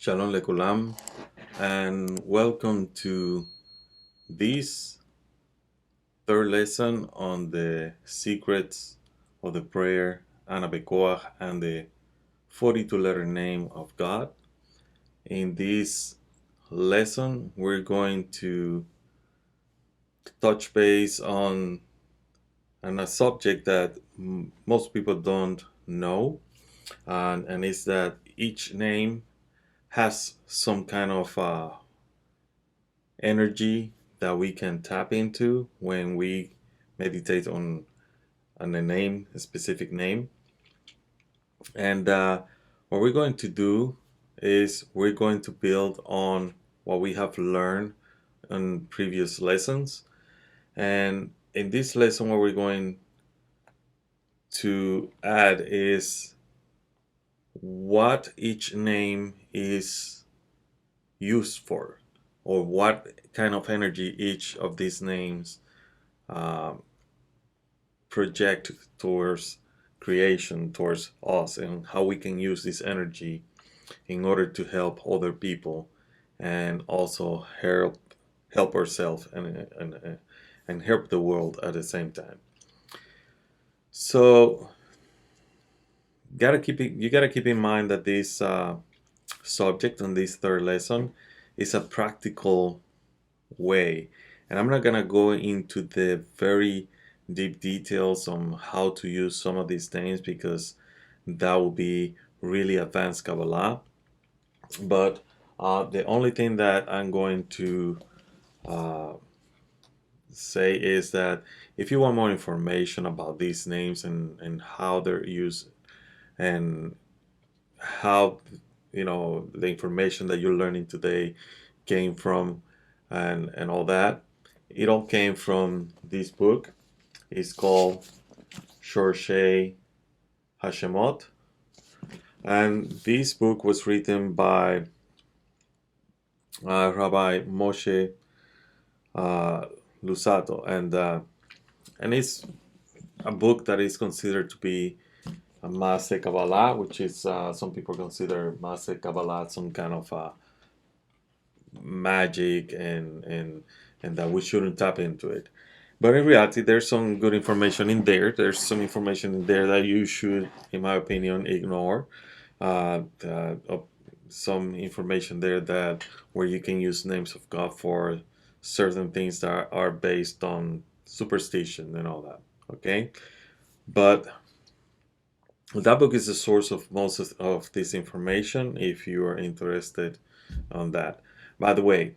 Shalom lekulam, and welcome to this third lesson on the secrets of the prayer Anabekoach and the 42-letter name of God. In this lesson, we're going to touch base on a subject that most people don't know, and it's that each name has some kind of energy that we can tap into when we meditate on a specific name. And what we're going to do is we're going to build on what we have learned in previous lessons. And in this lesson, what we're going to add is what each name is used for, or what kind of energy each of these names um, project towards creation, towards us, and how we can use this energy in order to help other people and also help ourselves and help the world at the same time. So you gotta keep in mind that this subject on this third lesson is a practical way, and I'm not gonna go into the very deep details on how to use some of these names because that will be really advanced Kabbalah. But the only thing that I'm going to uh, say is that if you want more information about these names and how they're used and how the information that you're learning today came from and all that, it all came from this book. It's called Shorshay Hashemot, and this book was written by Rabbi Moshe Lusato, and it's a book that is considered to be a Maaseh Kabbalah, which is some people consider Maaseh Kabbalah some kind of magic and that we shouldn't tap into it. But in reality, there's some good information in there. There's some information in there that you should, in my opinion, ignore. Some information there that where you can use names of God for certain things that are based on superstition and all that. Okay, but that book is the source of most of this information if you are interested on that. By the way,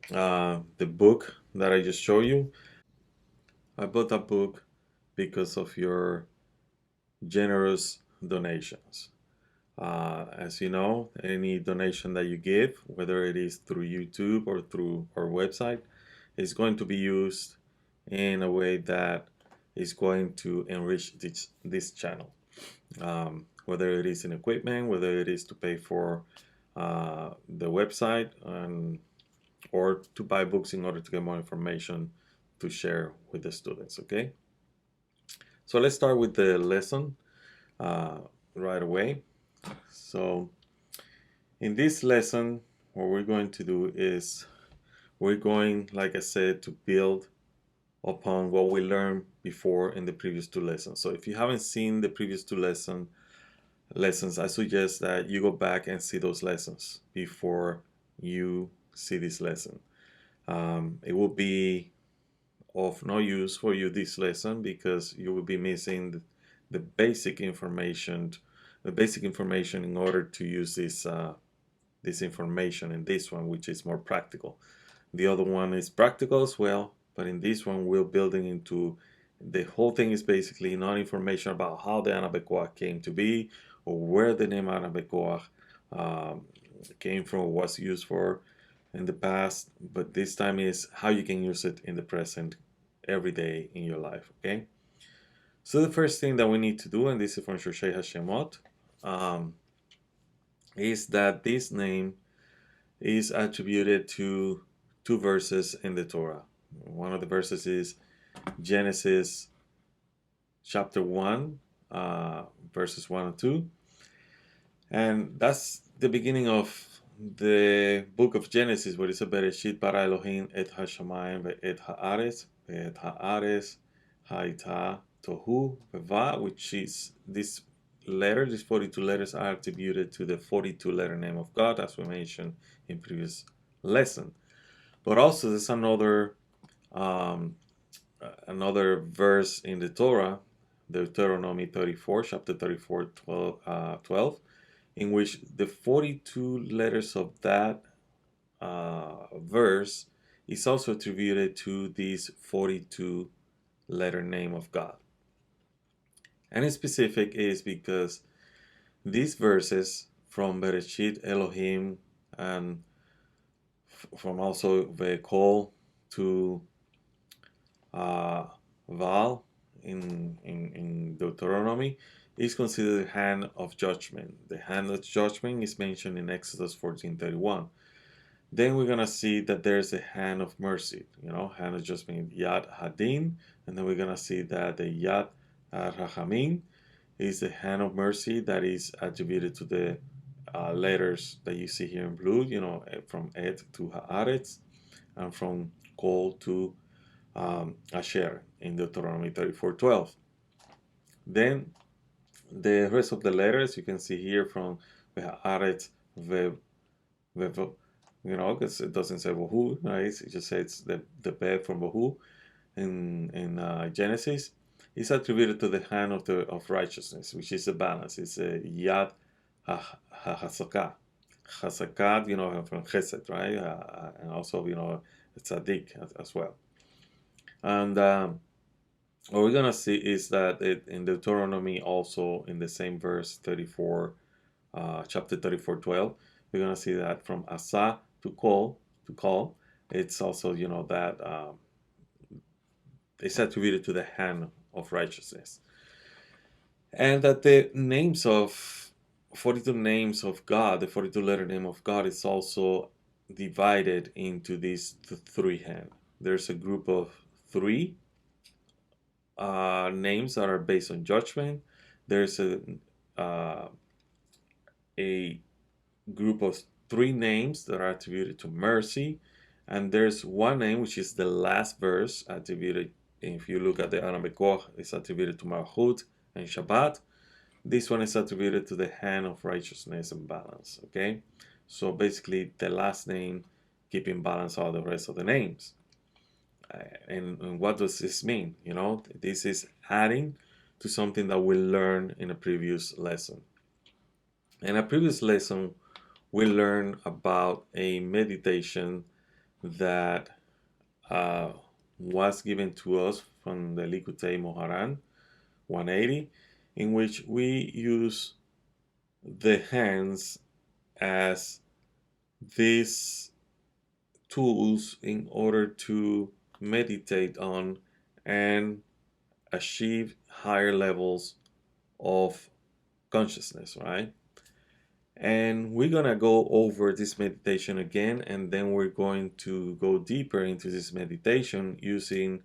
the book that I just showed you, I bought that book because of your generous donations. As you know, any donation that you give, whether it is through YouTube or through our website, is going to be used in a way that is going to enrich this channel. Whether it is in equipment, whether it is to pay for the website, or to buy books in order to get more information to share with the students. Okay, so let's start with the lesson right away. So in this lesson, what we're going to do is we're going, like I said, to build upon what we learned before in the previous two lessons. So if you haven't seen the previous two lessons, I suggest that you go back and see those lessons before you see this lesson. It will be of no use for you this lesson because you will be missing the basic information in order to use this information in this one, which is more practical. The other one is practical as well, but in this one we're building into the whole thing is basically not information about how the Anabekoach came to be or where the name Anabekoach came from or was used for in the past, but this time is how you can use it in the present every day in your life. Okay, so the first thing that we need to do, and this is from Shoshei Hashemot, is that this name is attributed to two verses in the Torah. One of the verses is Genesis chapter 1, verses 1 and 2. And that's the beginning of the book of Genesis, where it says Bereshit bara Elohim et hashamayim ve'et haaretz ve'et haaretz ha'ita tohu ve'va, which is this letter, these 42 letters are attributed to the 42 letter name of God, as we mentioned in previous lesson. But also there's another verse in the Torah, Deuteronomy 34, chapter 34, 12, in which the 42 letters of that verse is also attributed to this 42 letter name of God. And in specific is because these verses from Bereshit, Elohim, and from also Vavohoo to Val in Deuteronomy is considered the hand of judgment. The hand of judgment is mentioned in Exodus 14:31. Then we're gonna see that there's a hand of mercy, hand of judgment, Yad Hadin, and then we're gonna see that the Yad Rahamim is the hand of mercy that is attributed to the letters that you see here in blue, from Et to Haaretz, and from Kol to Asher in Deuteronomy 34:12. Then the rest of the letters you can see here from Haaretz, because it doesn't say Vavohoo, right? It just says the bed from Vavohoo in Genesis. It's attributed to the hand of righteousness, which is a balance. It's a Yad HaSakat. Chasakat, from Chesed, right? And also, Tzadik as well. And what we're going to see is that in Deuteronomy, also in the same verse 34, chapter 34:12, we're going to see that from Asa to call, it's also, that it's attributed to the hand of righteousness. And that the names of 42 names of God, the 42 letter name of God, is also divided into these three hands. There's a group of three names that are based on judgment. There's a group of three names that are attributed to mercy, and there's one name which is the last verse attributed. If you look at the Aramekoch, it's attributed to Malchut and Shabbat. This one is attributed to the hand of righteousness and balance. Okay, so basically the last name keeping balance all the rest of the names. And what does this mean? This is adding to something that we learned in a previous lesson. In a previous lesson, we learned about a meditation that was given to us from the Likutei Moharan 180, in which we use the hands as these tools in order to meditate on and achieve higher levels of consciousness, right? And we're gonna go over this meditation again, and then we're going to go deeper into this meditation using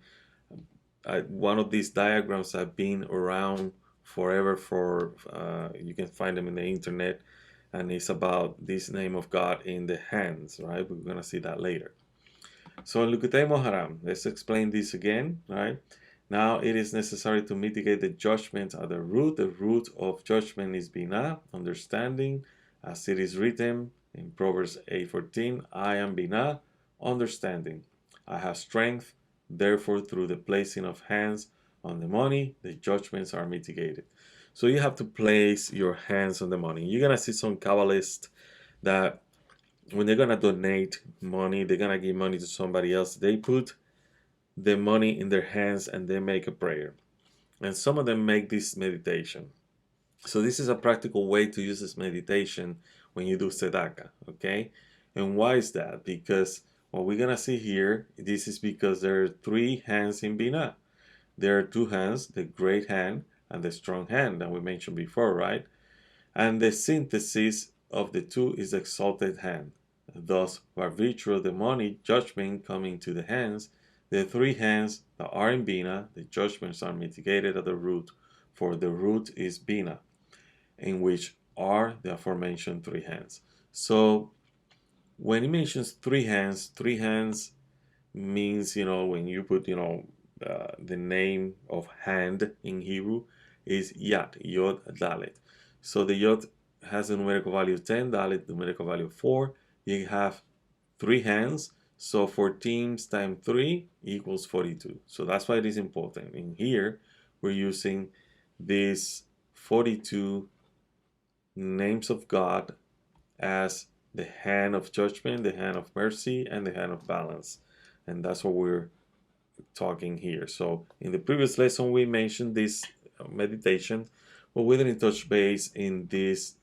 one of these diagrams that have been around forever. You can find them in the internet, and it's about this name of God in the hands, right? We're gonna see that later. So in Likutei Moharan, let's explain this again, right? Now it is necessary to mitigate the judgment at the root. The root of judgment is Binah, understanding, as it is written in Proverbs 8:14, I am Binah, understanding. I have strength, therefore through the placing of hands on the money, the judgments are mitigated. So you have to place your hands on the money. You're going to see some Kabbalists that when they're going to donate money, they're going to give money to somebody else, they put the money in their hands and they make a prayer. And some of them make this meditation. So this is a practical way to use this meditation when you do tzedakah, okay? And why is that? Because what we're going to see here, this is because there are three hands in Binah. There are two hands, the great hand and the strong hand that we mentioned before, right? And the synthesis of the two is the exalted hand. Thus, by virtue of the money judgment coming to the hands, the three hands that are in Binah, the judgments are mitigated at the root, for the root is Binah, in which are the aforementioned three hands. So when it mentions three hands means, when you put, the name of hand in Hebrew is Yad, Yod, Dalet. So the Yod has a numerical value of 10, Dalet numerical value of 4. You have three hands, so 14 times 3 equals 42. So that's why it is important. In here, we're using these 42 names of God as the hand of judgment, the hand of mercy, and the hand of balance. And that's what we're talking here. So in the previous lesson, we mentioned this meditation, but we didn't touch base in this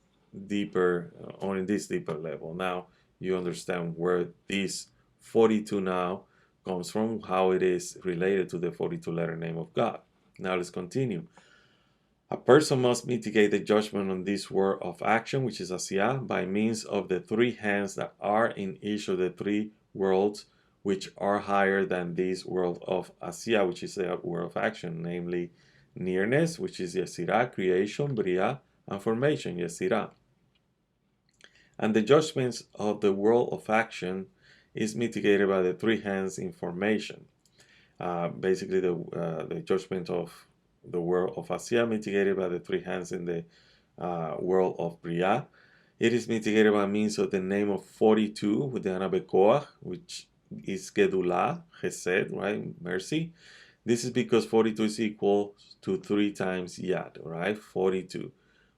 deeper, on this deeper level. Now you understand where this 42 now comes from, how it is related to the 42 letter name of God. Now let's continue. A person must mitigate the judgment on this world of action, which is Asiyah, by means of the three hands that are in each of the three worlds, which are higher than this world of Asiyah, which is the world of action, namely nearness, which is Yesirah, creation, Bria, and formation, Yesirah. And the judgments of the world of action is mitigated by the three hands in formation. Basically, the judgment of the world of Asiyah mitigated by the three hands in the world of Bria. It is mitigated by means of the name of 42 with the Anabekoach, which is Gedulah, Chesed, right? Mercy. This is because 42 is equal to 3 times Yad, right? 42.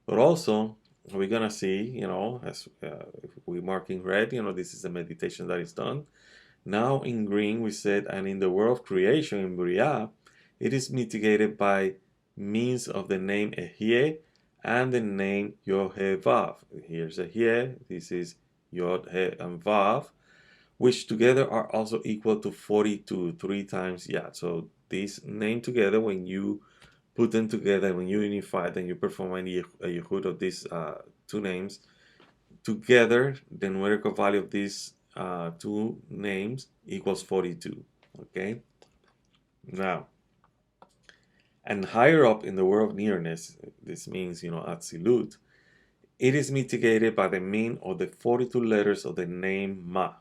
But also, we're going to see, as if we mark in red, this is the meditation that is done. Now in green we said, and in the world of creation in Bria, it is mitigated by means of the name Ehyeh and the name Yod-He-Vav. Here's Ehyeh, this is Yod-He and Vav, which together are also equal to 42, 3 times Yad. So these name together, when you put them together, when you unify them, you perform a yichud of these two names, together the numerical value of these two names equals 42. Okay, now, and higher up in the world of nearness, this means Atzilut, it is mitigated by the mean of the 42 letters of the name Ma.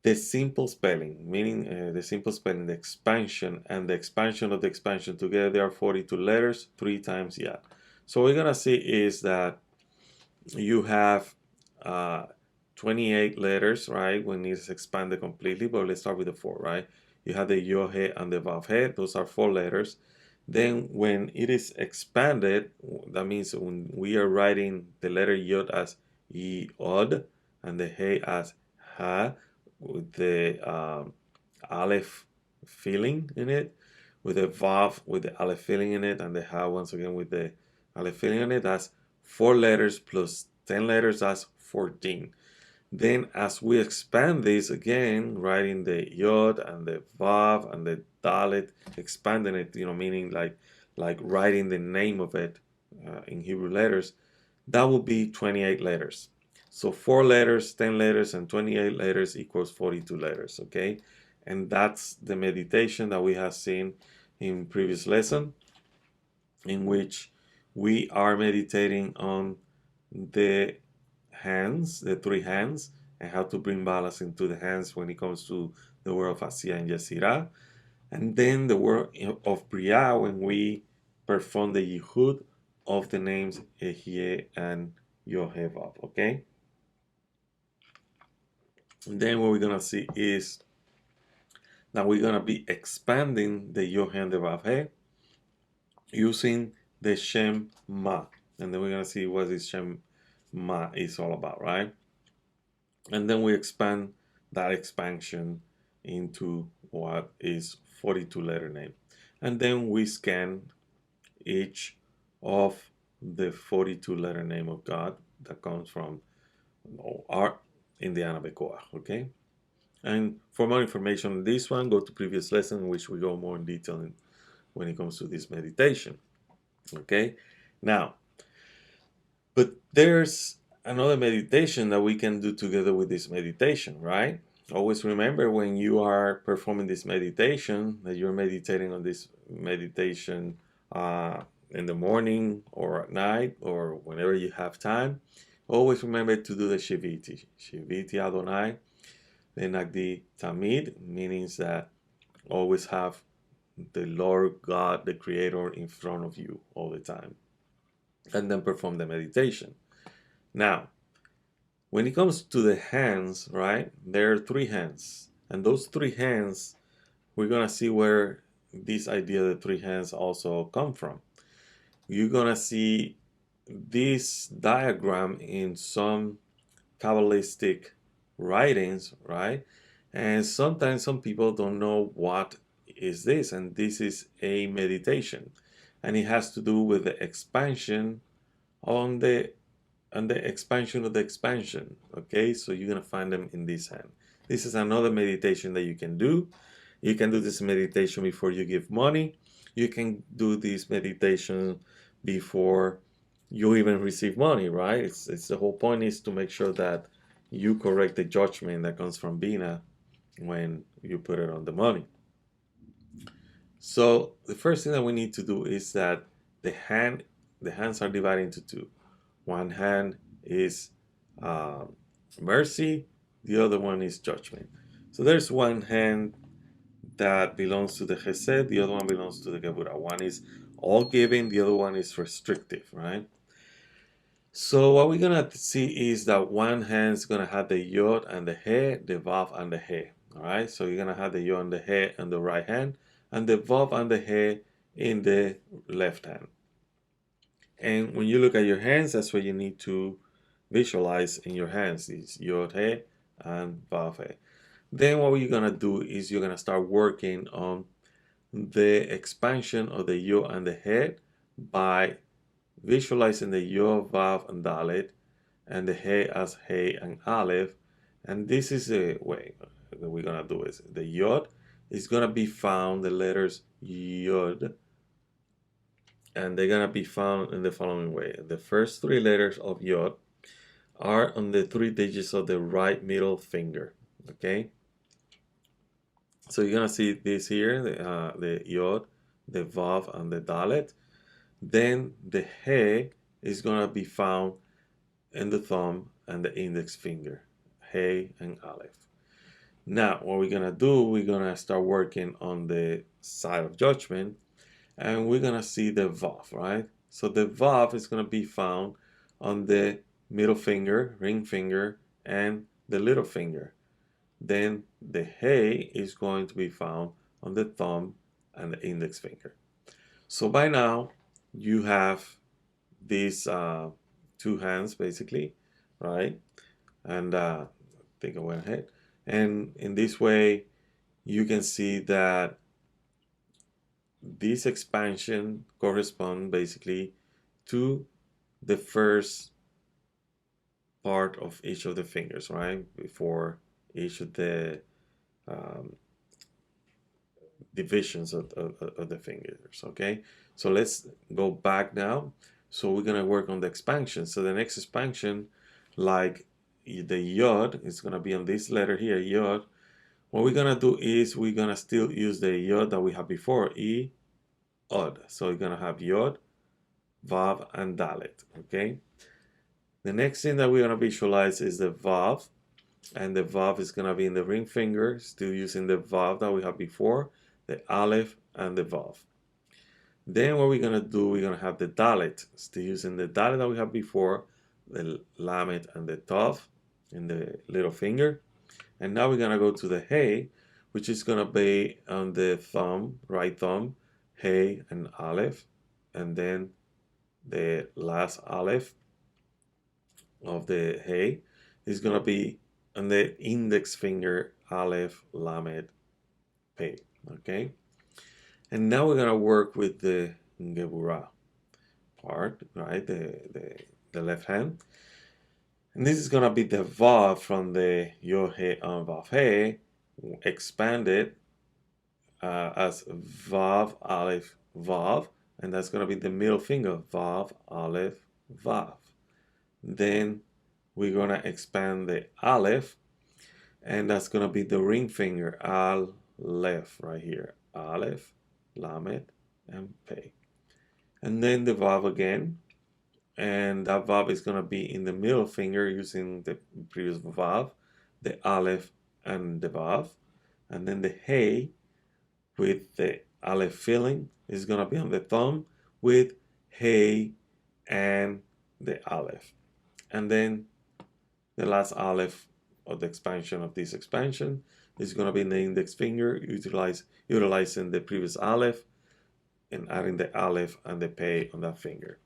The simple spelling, meaning the simple spelling, the expansion, and the expansion of the expansion together, they are 42 letters, 3 times Yad. So what we're gonna see is that you have 28 letters, right, when it's expanded completely, but let's start with the 4, right? You have the Yod-He and the Vav-He, those are 4 letters. Then when it is expanded, that means when we are writing the letter Yod as Yod and the He as Ha, with the Aleph filling in it, with the Vav with the Aleph filling in it, and the Ha once again with the Aleph filling in it, that's 4 letters plus 10 letters, that's 14. Then as we expand this again, writing the Yod and the Vav and the Dalet, expanding it, meaning like writing the name of it in Hebrew letters, that would be 28 letters. So 4 letters, 10 letters, and 28 letters equals 42 letters, okay? And that's the meditation that we have seen in previous lesson, in which we are meditating on the hands, the 3 hands, and how to bring balance into the hands when it comes to the world of Asiyah and Yesirah. And then the world of Bria, when we perform the yichud of the names Ehyeh and Yod-He-Vav, okay? And then what we're gonna see is that we're gonna be expanding the Yod-He and the Vav-He using the Shem Ma. And then we're gonna see what this Shem Ma is all about, right? And then we expand that expansion into what is 42 letter name. And then we scan each of the 42 letter name of God that comes from our Indiana Bekoa, okay? And for more information on this one, go to previous lesson in which we go more in detail when it comes to this meditation, okay? Now, but there's another meditation that we can do together with this meditation, right? Always remember when you are performing this meditation that you're meditating on this meditation in the morning or at night or whenever you have time. always remember to do the Shiviti. Shiviti Adonai, the Nagdi Tamid, meaning that always have the Lord God, the Creator, in front of you all the time. And then perform the meditation. Now, when it comes to the hands, right, there are 3 hands. And those 3 hands, we're going to see where this idea of the 3 hands also come from. You're going to see this diagram in some Kabbalistic writings, right? And sometimes some people don't know what is this, and this is a meditation. And it has to do with the expansion on the expansion of the expansion. Okay, so you're gonna find them in this hand. This is another meditation that you can do. You can do this meditation before you give money. You can do this meditation before you even receive money, right? It's the whole point is to make sure that you correct the judgment that comes from Bina when you put it on the money. So the first thing that we need to do is that the hands are divided into 2. One hand is mercy, the other one is judgment. So there's one hand that belongs to the Chesed, the other one belongs to the Gevurah. One is all giving, the other one is restrictive, right? So what we're gonna see is that one hand is gonna have the Yod and the He, the Vav and the He. All right, so you're gonna have the Yod and the He in the right hand, and the Vav and the He in the left hand. And when you look at your hands, that's what you need to visualize in your hands, is Yod He and Vav He. Then what you're gonna do is you're gonna start working on the expansion of the Yod and the He by visualizing the Yod, Vav, and Dalet, and the He as He and Aleph. And this is the way that we're gonna do it. The Yod is gonna be found, the letters Yod, and they're gonna be found in the following way. The first 3 letters of Yod are on the 3 digits of the right middle finger. Okay, so you're gonna see this here, the Yod, the Vav, and the Dalet. Then the He is gonna be found in the thumb and the index finger, He and Aleph. Now, what we're gonna do, we're gonna start working on the side of judgment, and we're gonna see the Vav, right? So the Vav is gonna be found on the middle finger, ring finger, and the little finger. Then the He is going to be found on the thumb and the index finger. So by now, you have these 2 hands basically, right? And I think I went ahead. And in this way, you can see that this expansion corresponds basically to the first part of each of the fingers, right? Before each of the divisions of the fingers, okay? So let's go back now. So we're gonna work on the expansion. So the next expansion, like the Yod, is gonna be on this letter here, Yod. What we're gonna do is we're gonna still use the Yod that we had before, E, Od. So we're gonna have Yod, Vav, and Dalet, okay? The next thing that we're gonna visualize is the Vav, and the Vav is gonna be in the ring finger, still using the Vav that we had before, the Aleph, and the Vav. Then what we're gonna do, we're gonna have the Dalet, still using the Dalet that we had before, the Lamed and the Tav in the little finger. And now we're gonna go to the He, which is gonna be on the thumb, right thumb, He and Aleph, and then the last Aleph of the He is gonna be on the index finger, Aleph, Lamed, Pe. Okay, and now we're gonna work with the Gevurah part, right? The left hand, and this is gonna be the Vav from the Yod He and Vav He expanded as Vav Aleph Vav, and that's gonna be the middle finger, Vav Aleph Vav. Then we're gonna expand the Aleph, and that's gonna be the ring finger, Aleph right here, Aleph, Lamed, and Pe. And then the Vav again, and that Vav is going to be in the middle finger using the previous Vav, the Aleph and the Vav, and then the Hey with the Aleph filling is going to be on the thumb with Hey and the Aleph. And then the last Aleph of the expansion of this expansion is going to be in the index finger, utilizing the previous Aleph and adding the Aleph and the Pei on that finger.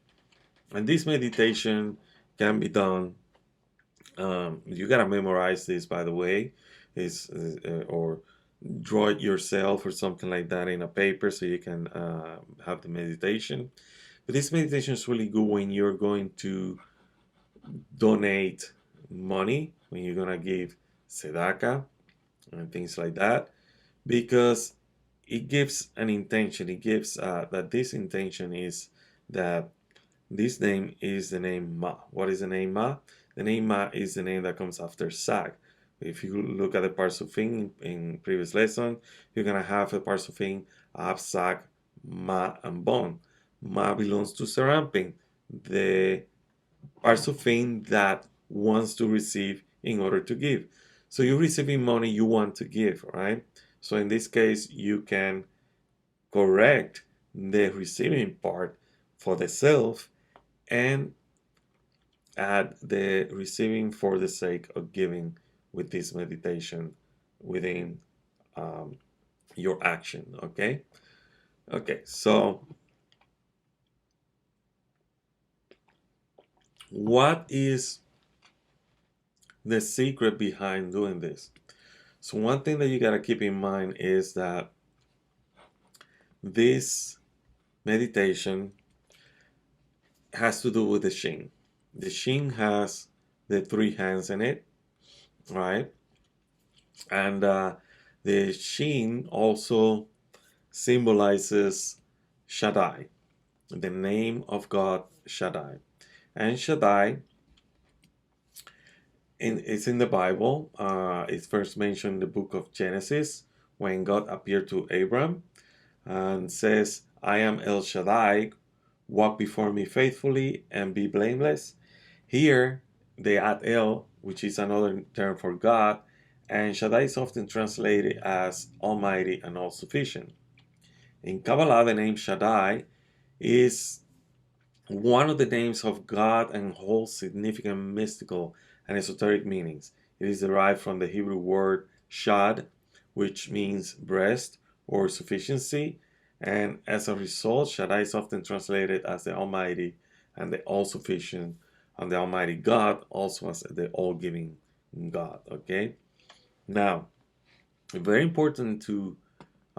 And this meditation can be done. You gotta memorize this, by the way, or draw it yourself or something like that in a paper so you can have the meditation. But this meditation is really good when you're going to donate money, when you're gonna give tzedakah and things like that, because it gives an intention. It gives that this intention is that this name is the name Ma. What is the name Ma? The name Ma is the name that comes after Sag. If you look at the Parsufim in previous lesson, you're gonna have a Parsufim Ab, Sag, Ma, and Bon. Ma belongs to Serampin, the Parsufim that wants to receive in order to give. So you're receiving money you want to give, right? So in this case, you can correct the receiving part for the self and add the receiving for the sake of giving with this meditation within your action. Okay, so what is the secret behind doing this? So one thing that you got to keep in mind is that this meditation has to do with the Shin. The Shin has the 3 hands in it, right? And the Shin also symbolizes Shaddai, the name of God Shaddai. And Shaddai, it's in the Bible. It's first mentioned in the book of Genesis when God appeared to Abram and says, I am El Shaddai, walk before me faithfully and be blameless. Here they add El, which is another term for God, and Shaddai is often translated as Almighty and All-Sufficient. In Kabbalah, the name Shaddai is one of the names of God and holds significant mystical and esoteric meanings. It is derived from the Hebrew word shad, which means breast or sufficiency, and as a result, Shaddai is often translated as the Almighty and the All-Sufficient, and the Almighty God also as the All-Giving God. Okay? Now, very important to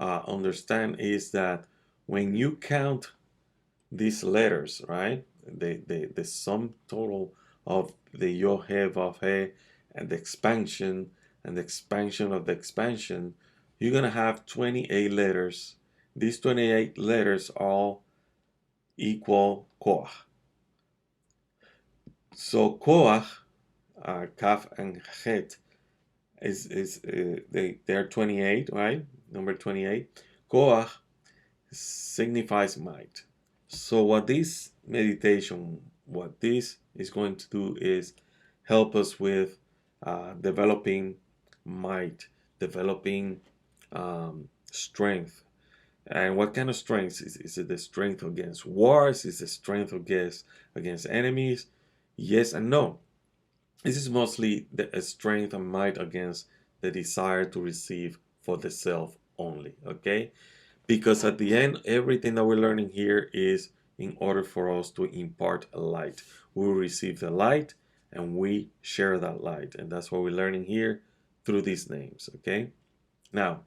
understand is that when you count these letters, right, the sum total of the Yod-Heh, Vav-Heh, and the expansion of the expansion, you're going to have 28 letters. These 28 letters all equal Koach. So Koach, Kaf and Het, they're 28, right? Number 28. Koach signifies might. So what this meditation, what this is going to do is help us with developing might, developing strength. And what kind of strength? Is it the strength against wars? Is it strength against enemies? Yes and no. This is mostly the strength and might against the desire to receive for the self only, okay? Because at the end, everything that we're learning here is in order for us to impart a light. We will receive the light and we share that light. And that's what we're learning here through these names, okay? Now,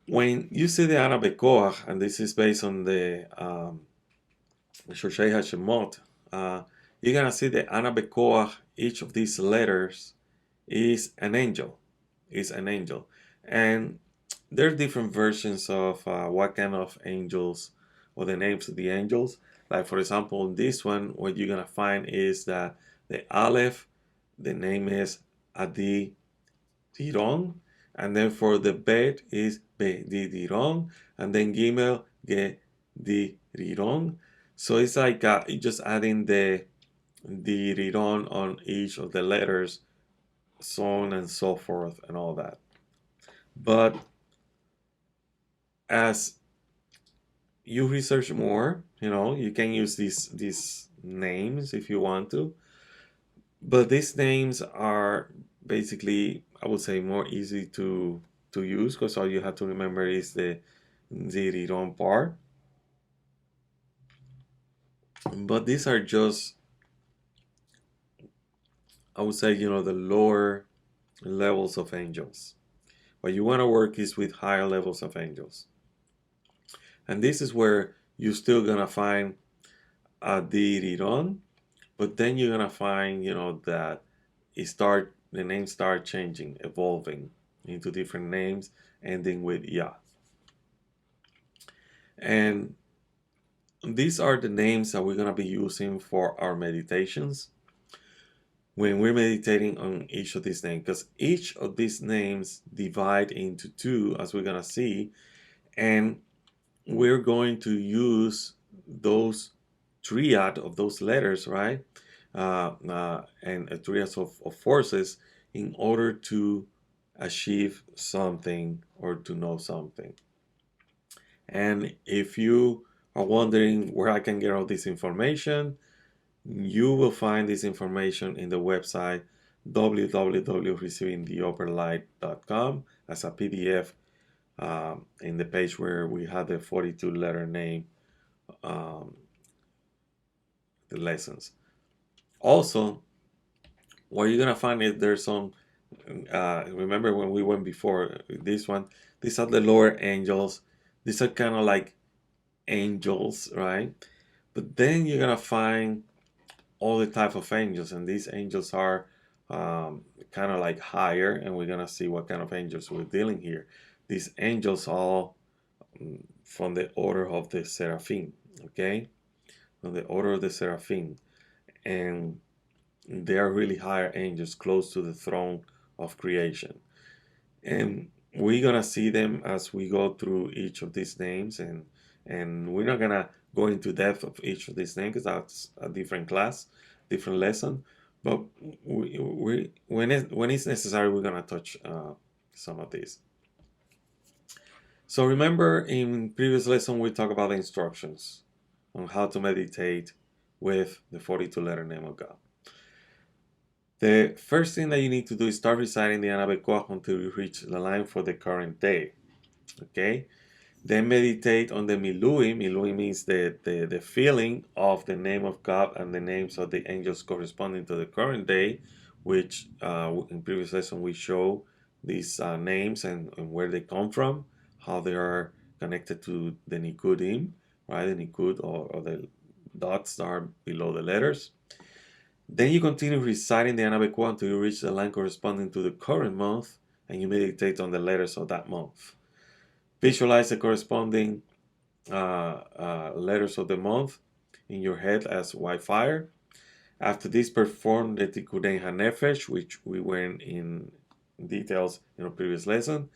when you see the Ana Bekoach, and this is based on the Shoshei Hashemot, you're going to see the Ana Bekoach, each of these letters is an angel. And there are different versions of what kind of angels or the names of the angels. Like, for example, this one, what you're going to find is that the Aleph, the name is Adi Diron, and then for the Bet is Be Di Diron, and then Gimel Ge Di Diron. So it's like just adding the riron on each of the letters, so on and so forth, and all that. But as you research more, you can use these names if you want to. But these names are basically, I would say, more easy to use, because all you have to remember is the riron part. But these are just, I would say, the lower levels of angels. What you want to work is with higher levels of angels. And this is where you're still going to find a diriron, but then you're going to find, that the names start changing, evolving into different names, ending with ya. And these are the names that we're going to be using for our meditations when we're meditating on each of these names, because each of these names divide into two, as we're going to see, and we're going to those triad of those letters, right? And a triad of forces in order to achieve something or to know something. And if you are wondering where I can get all this information, you will find this information in the website www.receivingtheupperlight.com as a PDF in the page where we have the 42 letter name, the lessons. Also, what you're gonna find is there's some. Remember when we went before this one? These are the lower angels. These are kind of like angels, right? But then you're gonna find all the type of angels, and these angels are kind of like higher, and we're gonna see what kind of angels we're dealing here. These angels all from the order of the seraphim, okay? From the order of the seraphim, and they are really higher angels close to the throne of creation. And we're gonna see them as we go through each of these names, and we're not gonna go into depth of each of these names because that's a different class, different lesson. But when it's necessary, we're gonna touch some of these. So remember, in previous lesson we talked about the instructions on how to meditate with the 42 letter name of God. The first thing that you need to do is start reciting the Anabekoach until you reach the line for the current day. Okay? Then meditate on the Milui. Milui means the feeling of the name of God and the names of the angels corresponding to the current day, which in previous lesson we show these names and where they come from, how they are connected to the Nikudim, right? The Nikud or the dots that are below the letters. Then you continue reciting the Anabekoach until you reach the line corresponding to the current month, and you meditate on the letters of that month. Visualize the corresponding letters of the month in your head as white fire. After this, perform the Tikkunei HaNefesh, which we went in details in a previous lesson,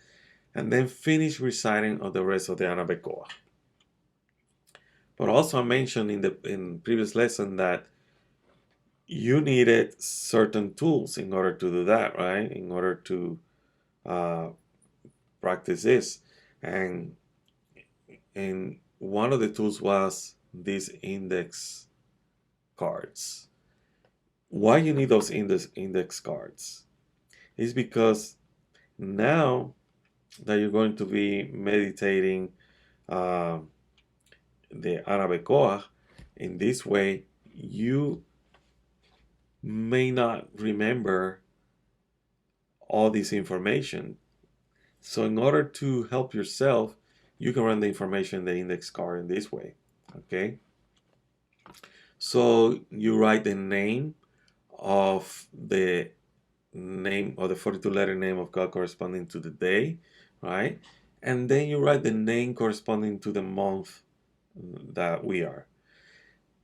and then finish reciting on the rest of the Anabekoach. But also I mentioned in previous lesson that you needed certain tools in order to do that, right? In order to practice this. And one of the tools was these index cards. Why you need those index cards is because now that you're going to be meditating the Anabekoach in this way, you may not remember all this information. So in order to help yourself, you can run the information in the index card in this way, okay? So you write the name of the 42 letter name of God corresponding to the day, right? And then you write the name corresponding to the month that we are.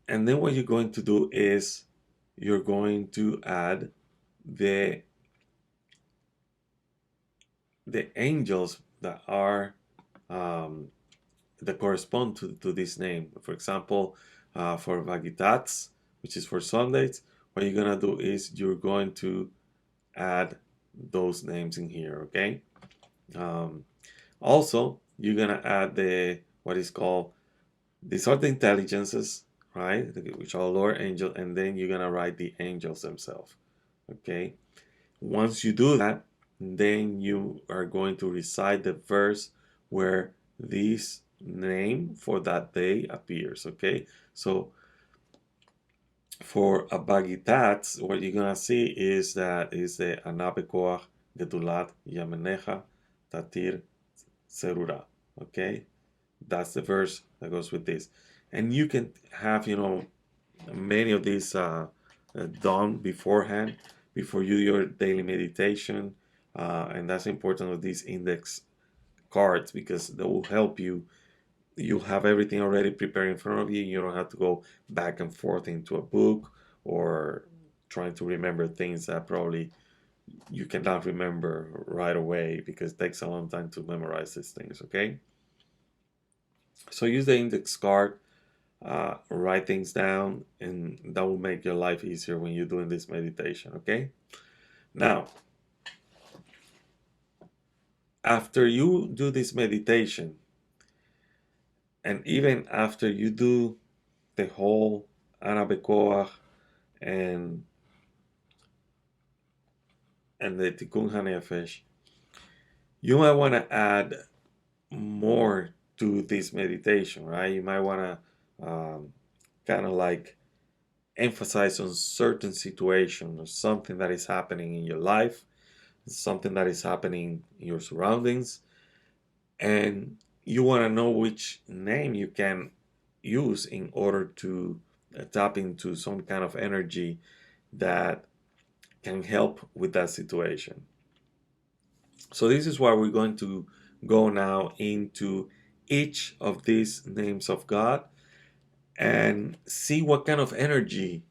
And then what you're going to do is you're going to add the angels that are that correspond to this name. For example, for Vagitats, which is for Sundays, what you're gonna do is you're going to add those names in here, okay? Also, you're gonna add the what is called, these are the intelligences, right? Which are lower angel, and then you're gonna write the angels themselves, okay? Once you do that, then you are going to recite the verse where this name for that day appears, okay? So for a Bagitat, what you're gonna see is that is the Anabekoach Gedulat Yamenecha Tatir Serura, okay? That's the verse that goes with this. And you can have, many of these done beforehand, before you do your daily meditation. And that's important with these index cards, because they will help you. You'll have everything already prepared in front of you. You don't have to go back and forth into a book or trying to remember things that probably you cannot remember right away, because it takes a long time to memorize these things, okay? So use the index card, write things down, and that will make your life easier when you're doing this meditation, okay? Now, after you do this meditation, and even after you do the whole Anabekoach and the Tikkun HaNefesh, you might want to add more to this meditation, right? You might want to kind of like emphasize on certain situation or something that is happening in your life, something that is happening in your surroundings, and you want to know which name you can use in order to tap into some kind of energy that can help with that situation. So this is why we're going to go now into each of these names of God and see what kind of energy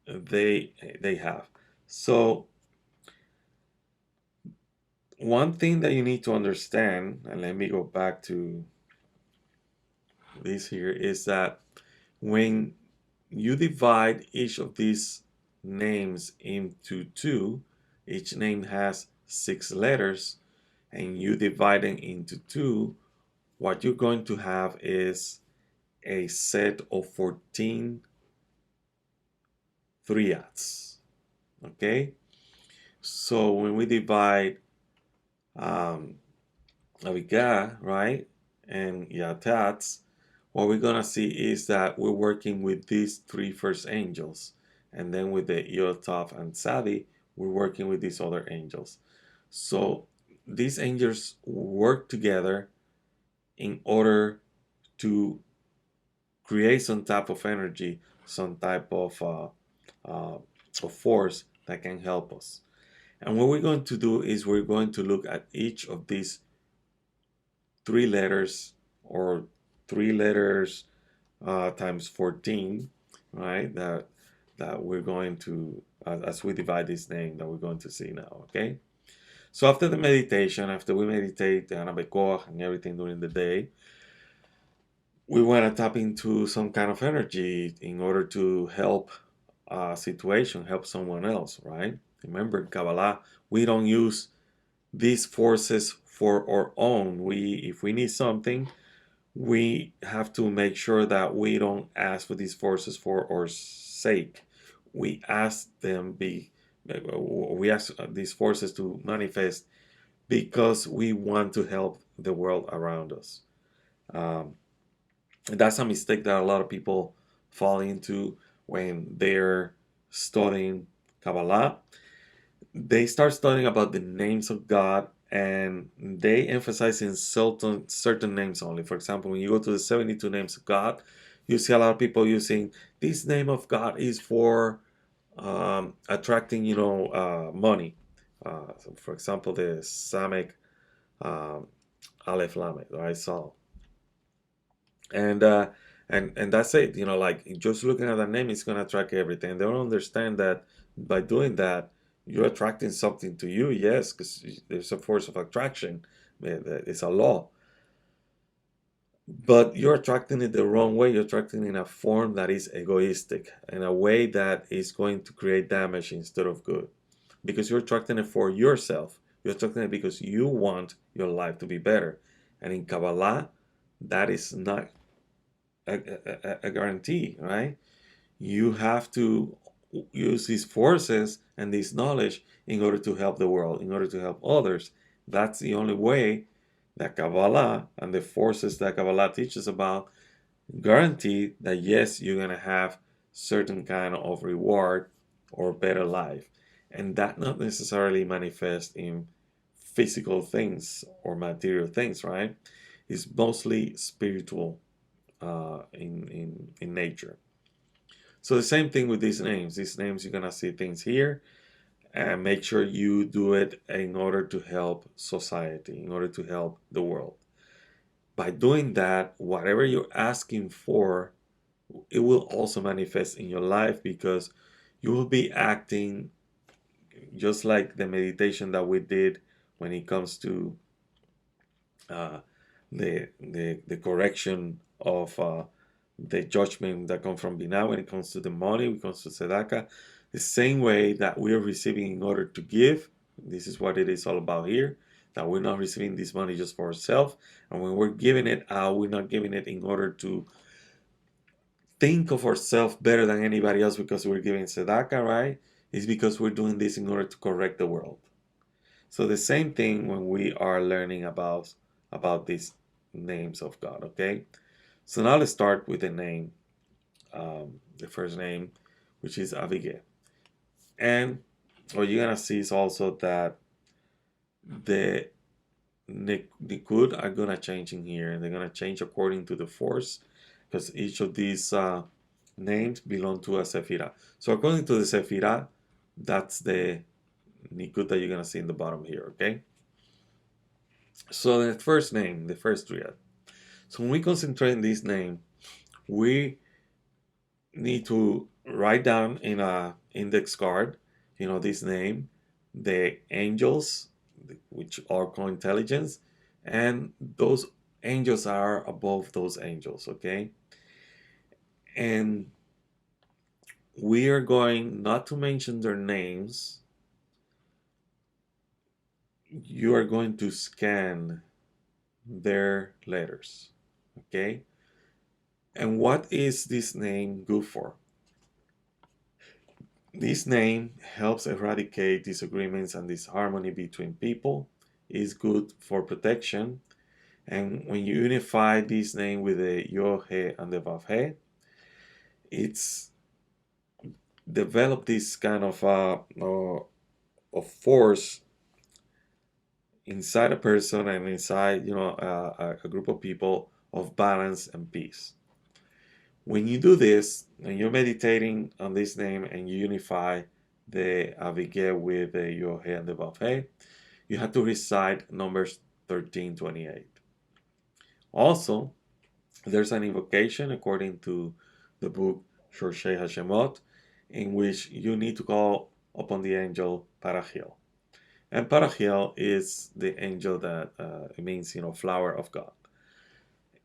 they have. So one thing that you need to understand, and let me go back to this here, is that when you divide each of these names into two, each name has 6 letters, and you divide them into two, what you're going to have is a set of 14 triads, okay? So when we divide Nagida, right, and Yatats, what we're gonna see is that we're working with these 3 first angels, and then with the Yotaf and Sadi, we're working with these other angels. So these angels work together in order to create some type of energy, some type of force that can help us. And what we're going to do is we're going to look at each of these 3 letters, or 3 letters times 14, right? That we're going to, as we divide this name, that we're going to see now, okay? So after the meditation, after we meditate the Anabekoach and everything during the day, we want to tap into some kind of energy in order to help a situation, help someone else, right? Remember, Kabbalah, we don't use these forces for our own. If we need something, we have to make sure that we don't ask for these forces for our sake. We ask these forces to manifest because we want to help the world around us. That's a mistake that a lot of people fall into when they're studying Kabbalah. They start studying about the names of God, and they emphasize in certain names only. For example, when you go to the 72 names of God, you see a lot of people using this name of God is for attracting, money. So for example, the Samek Aleph Lamed, right? So, and that's it. Like just looking at that name, it's gonna attract everything. They don't understand that by doing that, you're attracting something to you, yes, because there's a force of attraction. It's a law. but you're attracting it the wrong way. You're attracting it in a form that is egoistic, in a way that is going to create damage instead of good, because you're attracting it for yourself. You're attracting it because you want your life to be better. And in Kabbalah, that is not a guarantee, right? You have to use these forces and this knowledge in order to help the world, in order to help others. That's the only way that Kabbalah and the forces that Kabbalah teaches about guarantee that yes, you're going to have certain kind of reward or better life. And that not necessarily manifest in physical things or material things, right? It's mostly spiritual in nature. So the same thing with these names. These names, you're gonna see things here, and make sure you do it in order to help society, in order to help the world. By doing that, whatever you're asking for, it will also manifest in your life, because you will be acting just like the meditation that we did when it comes to uh, the correction of the judgment that comes from Binah. When it comes to the money, when it comes to tzedakah, the same way that we are receiving in order to give. This is what it is all about here, that we're not receiving this money just for ourselves. And when we're giving it out, we're not giving it in order to think of ourselves better than anybody else because we're giving tzedakah, right? It's because we're doing this in order to correct the world. So the same thing when we are learning about these names of God, okay? So now let's start with the name, the first name, which is Abigail. And what you're gonna see is also that the Nikud are gonna change in here, and they're gonna change according to the force, because each of these names belong to a Sephirah. So according to the Sephirah, that's the Nikud that you're gonna see in the bottom here, okay? So the first name, the first triad. So when we concentrate on this name, we need to write down in a index card, this name, the angels, which are called intelligence, and those angels are above those angels, okay? And we are going not to mention their names. You are going to scan their letters, okay? And what is this name good for? This name helps eradicate disagreements and disharmony between people, is good for protection, and when you unify this name with the Yod-He and the Vav-He, it's developed this kind of force inside a person and inside a group of people of balance and peace. When you do this and you're meditating on this name and you unify the Abigail with the Yod-He and the Vav-He, you have to recite Numbers 13:28. Also, there's an invocation according to the book Shorshei Hashemot, in which you need to call upon the angel Parachiel. And Parachiel is the angel that it means, flower of God.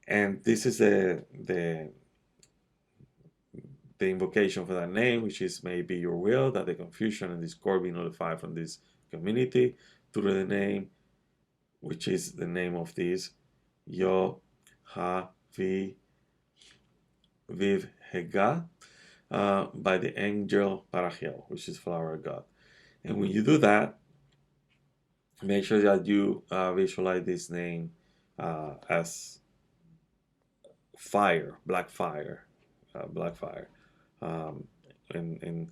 And this is the invocation for that name, which is, may be your will that the confusion and discord be nullified from this community through the name, which is the name of this Yo Ha Vi Viv Hega, by the angel Parachiel, which is flower of God. And when you do that, make sure that you visualize this name as fire, black fire, black fire. And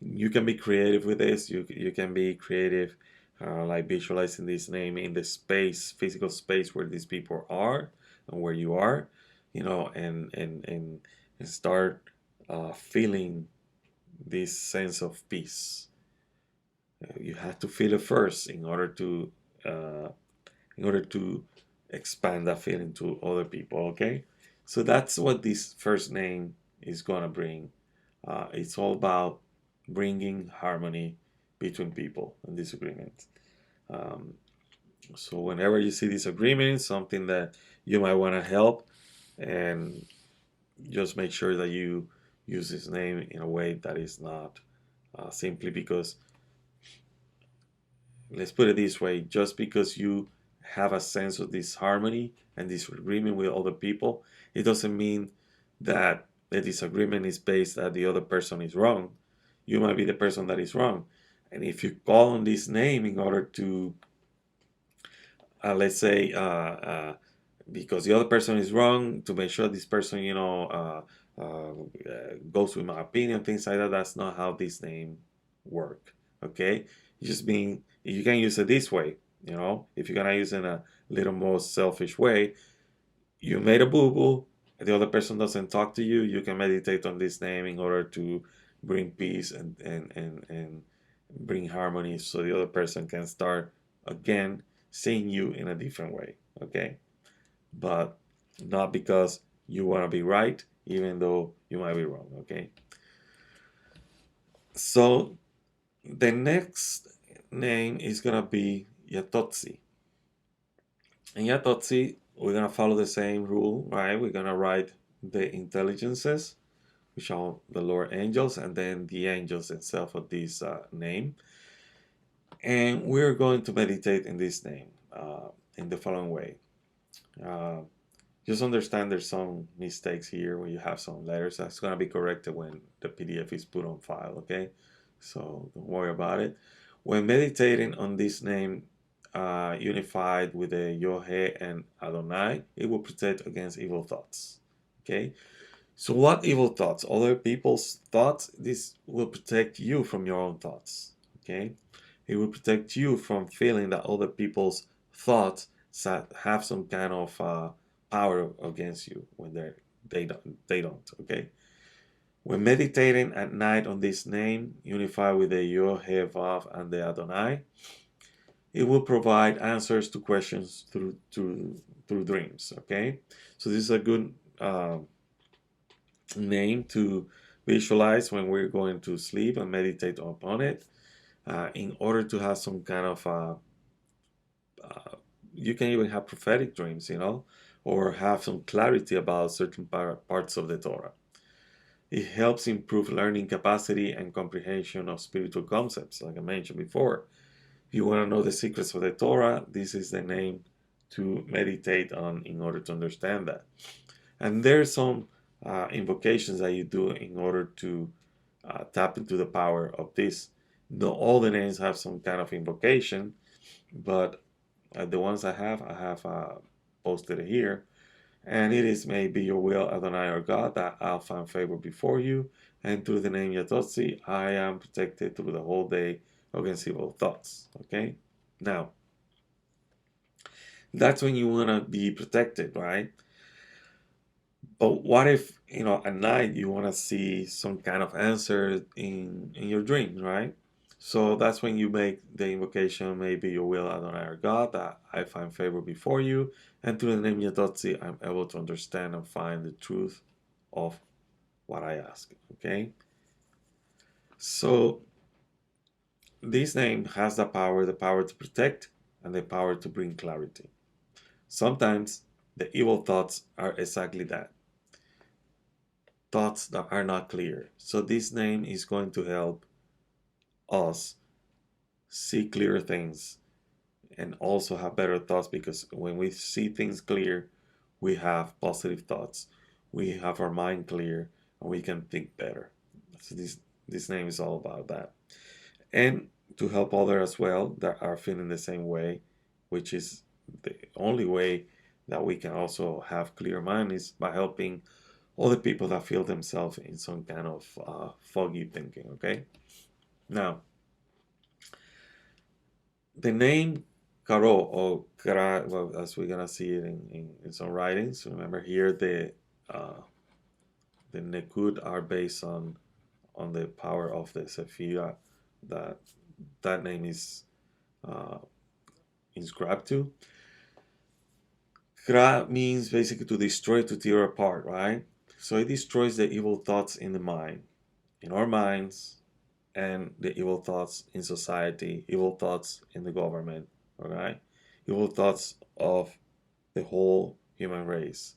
you can be creative with this. You can be creative, like visualizing this name in the physical space where these people are and where you are, and start feeling this sense of peace. You have to feel it first uh, in order to expand that feeling to other people. Okay, so that's what this first name is gonna bring. It's all about bringing harmony between people and disagreements. Um, so whenever you see disagreements, something that you might want to help, and just make sure that you use this name in a way that is not simply because, let's put it this way, just because you have a sense of disharmony and disagreement with other people, it doesn't mean that the disagreement is based that the other person is wrong. You might be the person that is wrong. And if you call on this name in order to, let's say, because the other person is wrong, to make sure this person, goes with my opinion, things like that, that's not how this name work. Okay? It just mean you can use it this way. If you're gonna use it in a little more selfish way, you made a boo-boo, the other person doesn't talk to you, you can meditate on this name in order to bring peace and bring harmony so the other person can start again seeing you in a different way. Okay? But not because you want to be right, even though you might be wrong. Okay? So the next name is going to be Yatotsi. And Yatotsi, we're going to follow the same rule, right? We're going to write the intelligences, which are the Lord angels, and then the angels itself of this name. And we're going to meditate in this name in the following way. Just understand there's some mistakes here when you have some letters. That's going to be corrected when the PDF is put on file, okay? So don't worry about it. When meditating on this name, unified with the Yohe and Adonai, it will protect against evil thoughts, okay? So what evil thoughts? Other people's thoughts? This will protect you from your own thoughts, okay? It will protect you from feeling that other people's thoughts have some kind of power against you when they don't. Okay. When meditating at night on this name, unified with the Yod, Vav, and the Adonai, it will provide answers to questions through dreams. Okay. So this is a good name to visualize when we're going to sleep and meditate upon it. In order to have some kind of you can even have prophetic dreams, or have some clarity about certain parts of the Torah. It helps improve learning capacity and comprehension of spiritual concepts, like I mentioned before. If you want to know the secrets of the Torah, this is the name to meditate on in order to understand that. And there's some invocations that you do in order to tap into the power of this. Not all the names have some kind of invocation, but the ones I have posted here. And it is, may be your will, Adonai or God, that I'll find favor before you. And through the name Yatotsi, I am protected through the whole day against evil thoughts. Okay? Now, that's when you want to be protected, right? But what if, at night you want to see some kind of answer in your dreams, right? So that's when you make the invocation, maybe your will, Adonai or God, that I find favor before you, and through the name Yatotsi, I'm able to understand and find the truth of what I ask. Okay? So this name has the power to protect and the power to bring clarity. Sometimes the evil thoughts are exactly that. Thoughts that are not clear. So this name is going to help us see clear things and also have better thoughts, because when we see things clear, we have positive thoughts, we have our mind clear, and we can think better. So this name is all about that. And to help others as well that are feeling the same way, which is the only way that we can also have clear mind, is by helping other people that feel themselves in some kind of foggy thinking. Okay? Now, the name Karo or Kara, well, as we're gonna see it in some writings. Remember here the Nekud are based on the power of the Sephira that name is inscribed to. Kra means basically to destroy, to tear apart, right? So it destroys the evil thoughts in the mind, in our minds, and the evil thoughts in society, evil thoughts in the government, all right? Evil thoughts of the whole human race.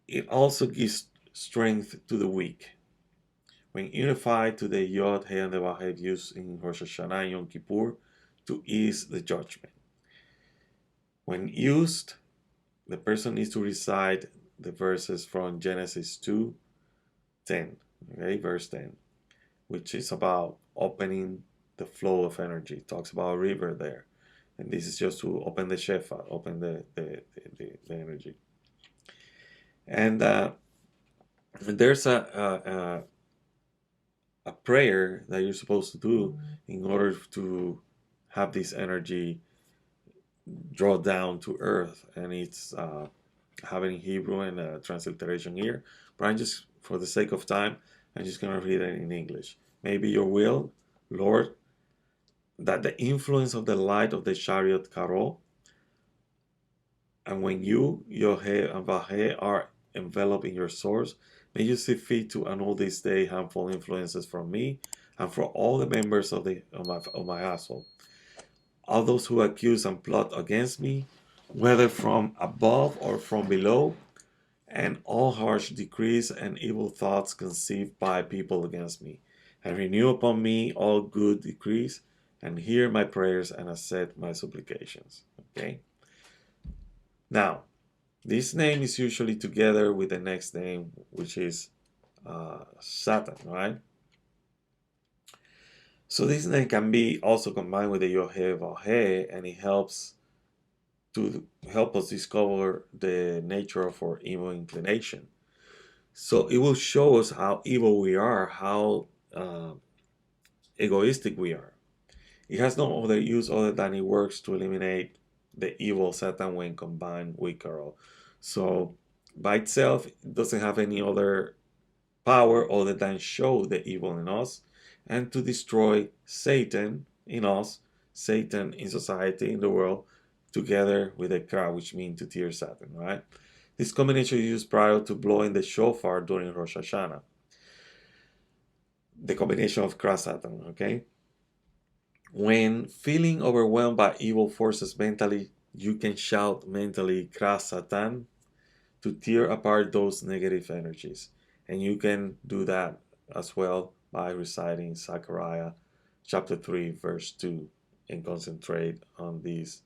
It also gives strength to the weak. When unified to the Yod, He, and the Vahet used in Rosh Hashanah and Yom Kippur to ease the judgment. When used, the person needs to recite the verses from Genesis 2:10, okay, verse 10, which is about opening the flow of energy. It talks about a river there. And this is just to open the shefa, open the energy. And there's a prayer that you're supposed to do in order to have this energy draw down to earth. And it's having Hebrew and a transliteration here. But I'm just, for the sake of time, I'm just going to read it in English. Maybe your will, Lord, that the influence of the light of the chariot Karo, and when you, Yohe and Vahe, are enveloped in your source, may you see fit to annul this day harmful influences from me and for all the members of my household. All those who accuse and plot against me, whether from above or from below, and all harsh decrees and evil thoughts conceived by people against me, and renew upon me all good decrees, and hear my prayers and accept my supplications. Okay? Now, this name is usually together with the next name, which is Saturn, right? So this name can be also combined with the Yohe Vahe, and it helps us discover the nature of our evil inclination. So it will show us how evil we are, how egoistic we are. It has no other use other than it works to eliminate the evil Satan when combined with Karo. So by itself, it doesn't have any other power other than show the evil in us and to destroy Satan in us, Satan in society, in the world, together with a Kra, which means to tear Satan, right? This combination is used prior to blowing the shofar during Rosh Hashanah. The combination of Kra Satan, okay? When feeling overwhelmed by evil forces mentally, you can shout mentally Kra Satan to tear apart those negative energies. And you can do that as well by reciting Zechariah chapter 3, verse 2, and concentrate on this,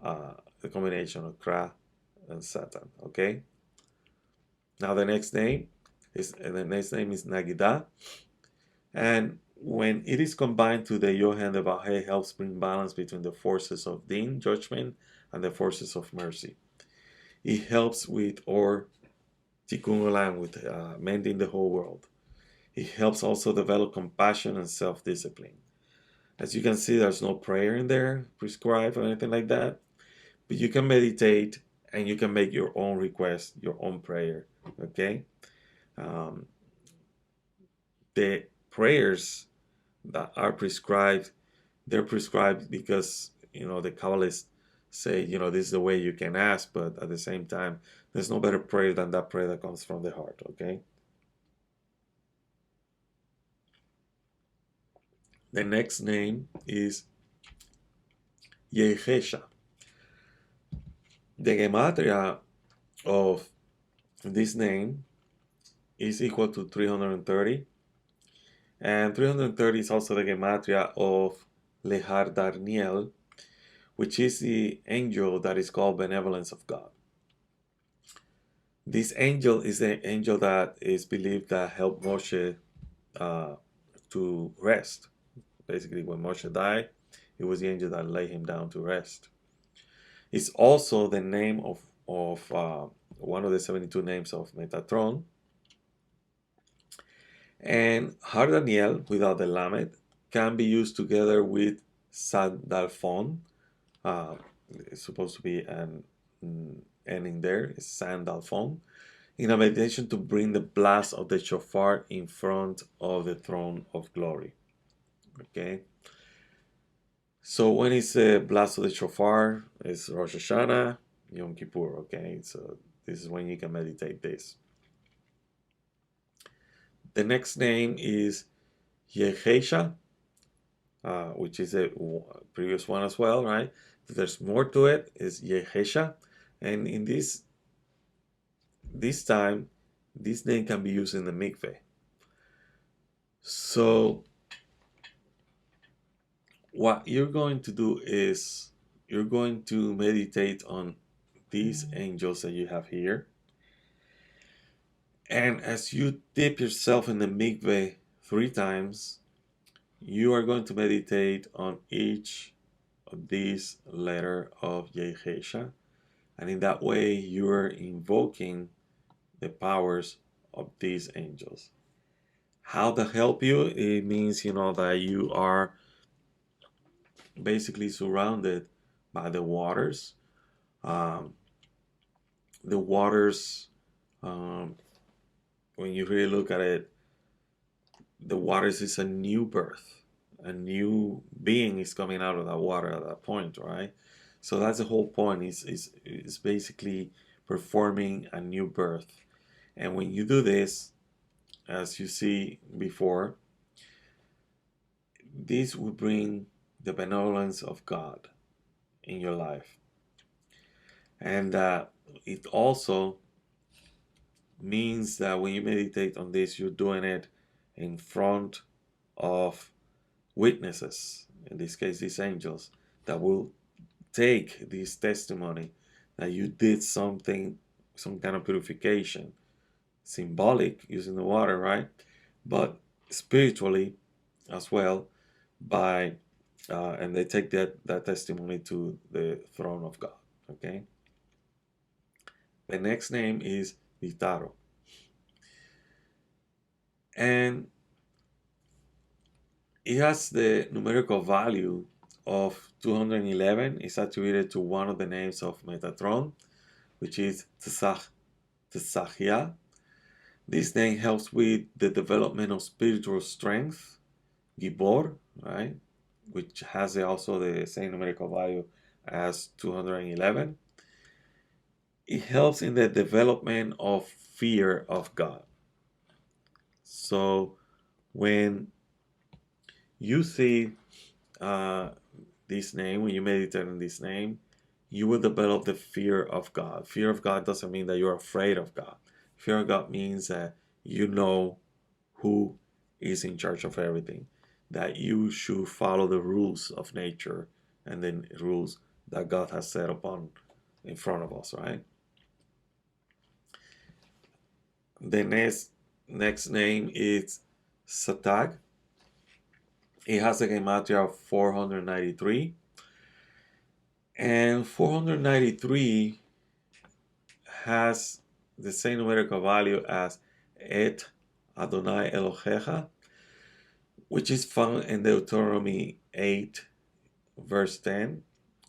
the combination of Kra and Satan, okay? Now the next name is Nagida, and when it is combined to the Yohe and the Vahe, helps bring balance between the forces of Din, judgment, and the forces of mercy. It helps with our Tikkun Olam, with mending the whole world. It helps also develop compassion and self-discipline. As you can see, there's no prayer in there prescribed or anything like that, but you can meditate and you can make your own request, your own prayer, okay? The prayers that are prescribed, they're prescribed because, the Kabbalists say, this is the way you can ask, but at the same time, there's no better prayer than that prayer that comes from the heart, okay? The next name is Yehesha. The gematria of this name is equal to 330, and 330 is also the gematria of Lehardarniel, which is the angel that is called benevolence of God. This angel is the angel that is believed that helped Moshe to rest. Basically, when Moshe died, it was the angel that laid him down to rest. It's also the name of one of the 72 names of Metatron. And Har Daniel, without the Lamed, can be used together with Sandalphon. It's supposed to be an ending there. It's Sandalphon. In a meditation to bring the blast of the shofar in front of the throne of glory. Okay. So when it's a blast of the shofar, it's Rosh Hashanah, Yom Kippur. Okay. So this is when you can meditate this. The next name is Yehesha, which is a previous one as well, right? There's more to it. It's Yehesha, and in this this time, this name can be used in the mikveh. So what you're going to do is you're going to meditate on these angels that you have here. And as you dip yourself in the mikveh 3 times, you are going to meditate on each of these letter of Yehesha. And in that way, you're invoking the powers of these angels. How to help you? It means, that you are basically surrounded by the waters. The waters, um, when you really look at it, the waters is a new birth. A new being is coming out of that water at that point, right? So that's the whole point. Is basically performing a new birth. And when you do this, as you see before, this will bring the benevolence of God in your life. And it also means that when you meditate on this, you're doing it in front of witnesses, in this case, these angels, that will take this testimony that you did something, some kind of purification, symbolic, using the water, right? But spiritually as well, by and they take that testimony to the throne of God. Okay. The next name is Nitaro, and it has the numerical value of 211. It's attributed to one of the names of Metatron, which is Tsachia. This name helps with the development of spiritual strength, Gibor, right, which has also the same numerical value as 211. It helps in the development of fear of God. So when you see this name, when you meditate on this name, you will develop the fear of God. Fear of God doesn't mean that you're afraid of God. Fear of God means that you know who is in charge of everything, that you should follow the rules of nature and the rules that God has set upon in front of us, right? The next name is Satak. It has a gematria of 493. And 493 has the same numerical value as Et Adonai Elohecha, which is found in Deuteronomy 8, verse 10,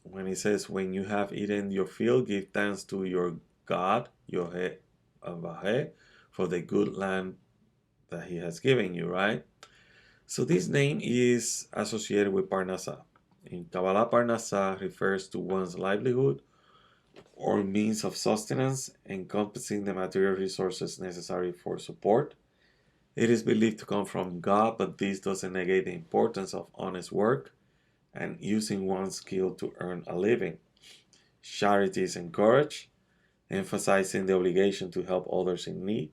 when it says, when you have eaten your fill, give thanks to your God, Vavohoo, for the good land that he has given you, right? So this name is associated with Parnassah. In Kabbalah, Parnassah refers to one's livelihood or means of sustenance, encompassing the material resources necessary for support. It is believed to come from God, but this doesn't negate the importance of honest work and using one's skill to earn a living. Charity is encouraged, emphasizing the obligation to help others in need.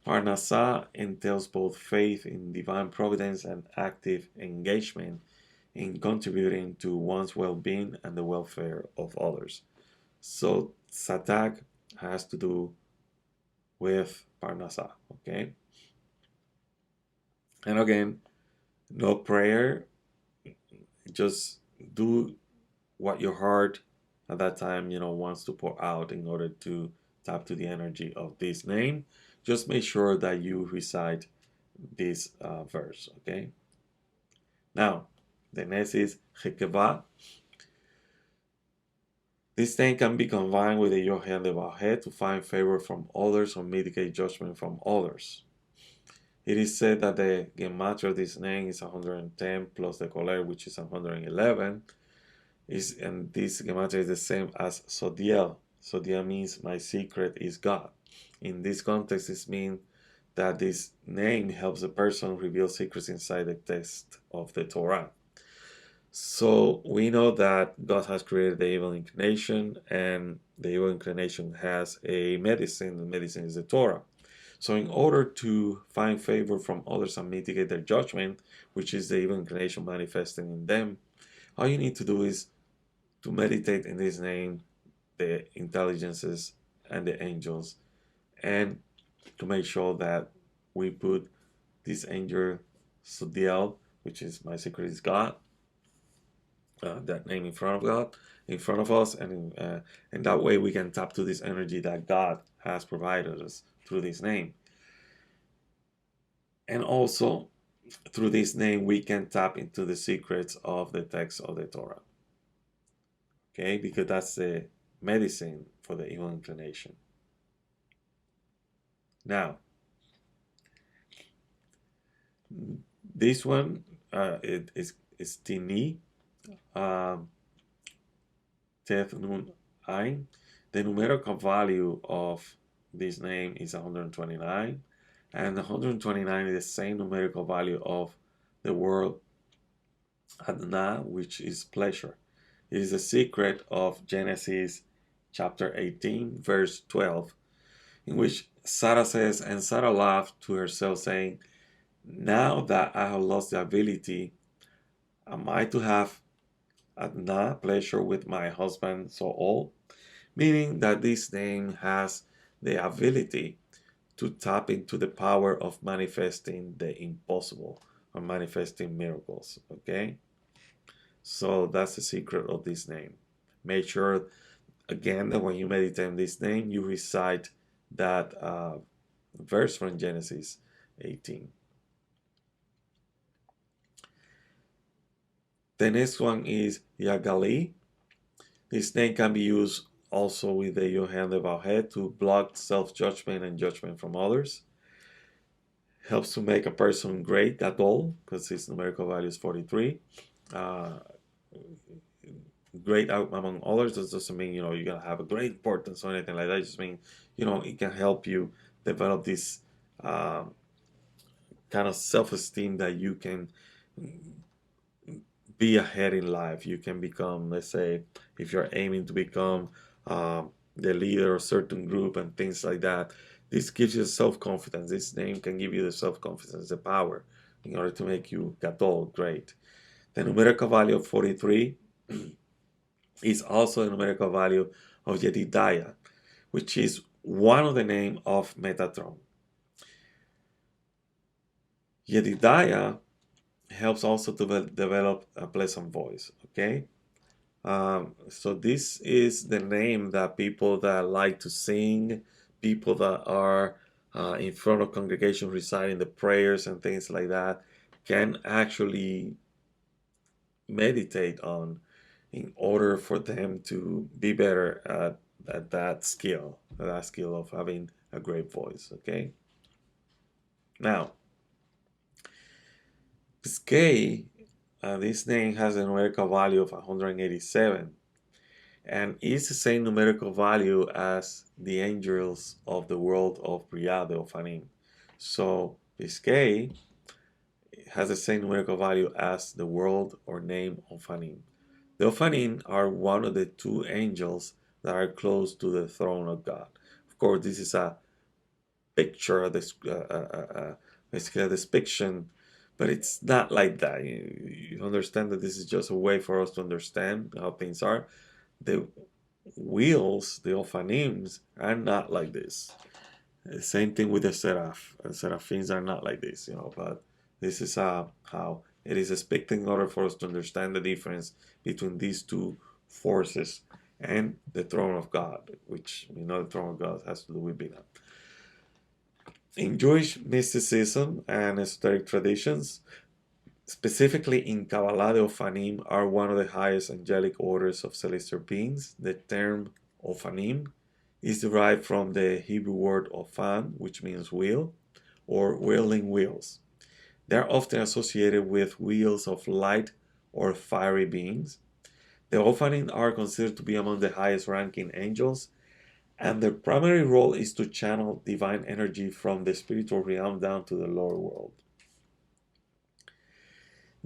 Parnassah entails both faith in divine providence and active engagement in contributing to one's well-being and the welfare of others. So Satak has to do with Parnassah, okay? And again, no prayer, just do what your heart at that time, wants to pour out in order to tap to the energy of this name. Just make sure that you recite this verse, okay? Now, the next is Hekevah. This name can be combined with the Yohe and the Vavohoo to find favor from others or mitigate judgment from others. It is said that the gematria of this name is 110 plus the koler, which is 111. And this gematria is the same as Sodiel. Sodiel means my secret is God. In this context, this means that this name helps a person reveal secrets inside the text of the Torah. So we know that God has created the evil inclination, and the evil inclination has a medicine. The medicine is the Torah. So in order to find favor from others and mitigate their judgment, which is the evil inclination manifesting in them, all you need to do is to meditate in this name, the intelligences and the angels, and to make sure that we put this angel Sudiel, which is my secret is God, that name in front of God, in front of us, and that way we can tap to this energy that God has provided us through this name. And also, through this name, we can tap into the secrets of the text of the Torah. Okay, because that's the medicine for the evil inclination. Now, this one is Tini, Teth Nun Ein. The numerical value of this name is 129, and 129 is the same numerical value of the word haKanah, which is pleasure. It is the secret of Genesis chapter 18, verse 12, in which Sarah says, and Sarah laughed to herself, saying, now that I have lost the ability, am I to have haKanah, pleasure with my husband so old? Meaning that this name has the ability to tap into the power of manifesting the impossible or manifesting miracles. Okay, so that's the secret of this name. Make sure again that when you meditate on this name, you recite that verse from Genesis 18. The next one is Yagali. This name can be used also with the Yohan Vavohoo to block self-judgment and judgment from others. Helps to make a person great, Gadol, because his numerical value is 43. Great out among others. This doesn't mean, you're going to have a great importance or anything like that. It just means, it can help you develop this kind of self-esteem that you can be ahead in life. You can become, let's say, if you're aiming to become the leader of a certain group and things like that, this gives you self-confidence. This name can give you the self-confidence, the power, in order to make you gadol, great. The numerical value of 43 is also the numerical value of Yedidiah, which is one of the names of Metatron. Yedidiah helps also to develop a pleasant voice. Okay, so this is the name that people that like to sing, people that are in front of congregation reciting the prayers and things like that, can actually meditate on, in order for them to be better at that skill of having a great voice. Okay, now Skay, this name has a numerical value of 187, and is the same numerical value as the angels of the world of Bria, the Ophanim. So Skay has the same numerical value as the world or name Ophanim. The Ophanim are one of the two angels that are close to the throne of God. Of course, this is a picture, basically a depiction, but it's not like that. You understand that this is just a way for us to understand how things are. The wheels, the Ophanims, are not like this. The same thing with the Seraph. The Seraphims are not like this, but this is how it is expected in order for us to understand the difference between these two forces and the throne of God, which we know the throne of God has to do with Binah. In Jewish mysticism and esoteric traditions, specifically in Kabbalah, the Ophanim are one of the highest angelic orders of celestial beings. The term Ophanim is derived from the Hebrew word Ophan, which means wheel, or whirling wheels. They are often associated with wheels of light or fiery beings. The Ophanim are considered to be among the highest ranking angels, and their primary role is to channel divine energy from the spiritual realm down to the lower world.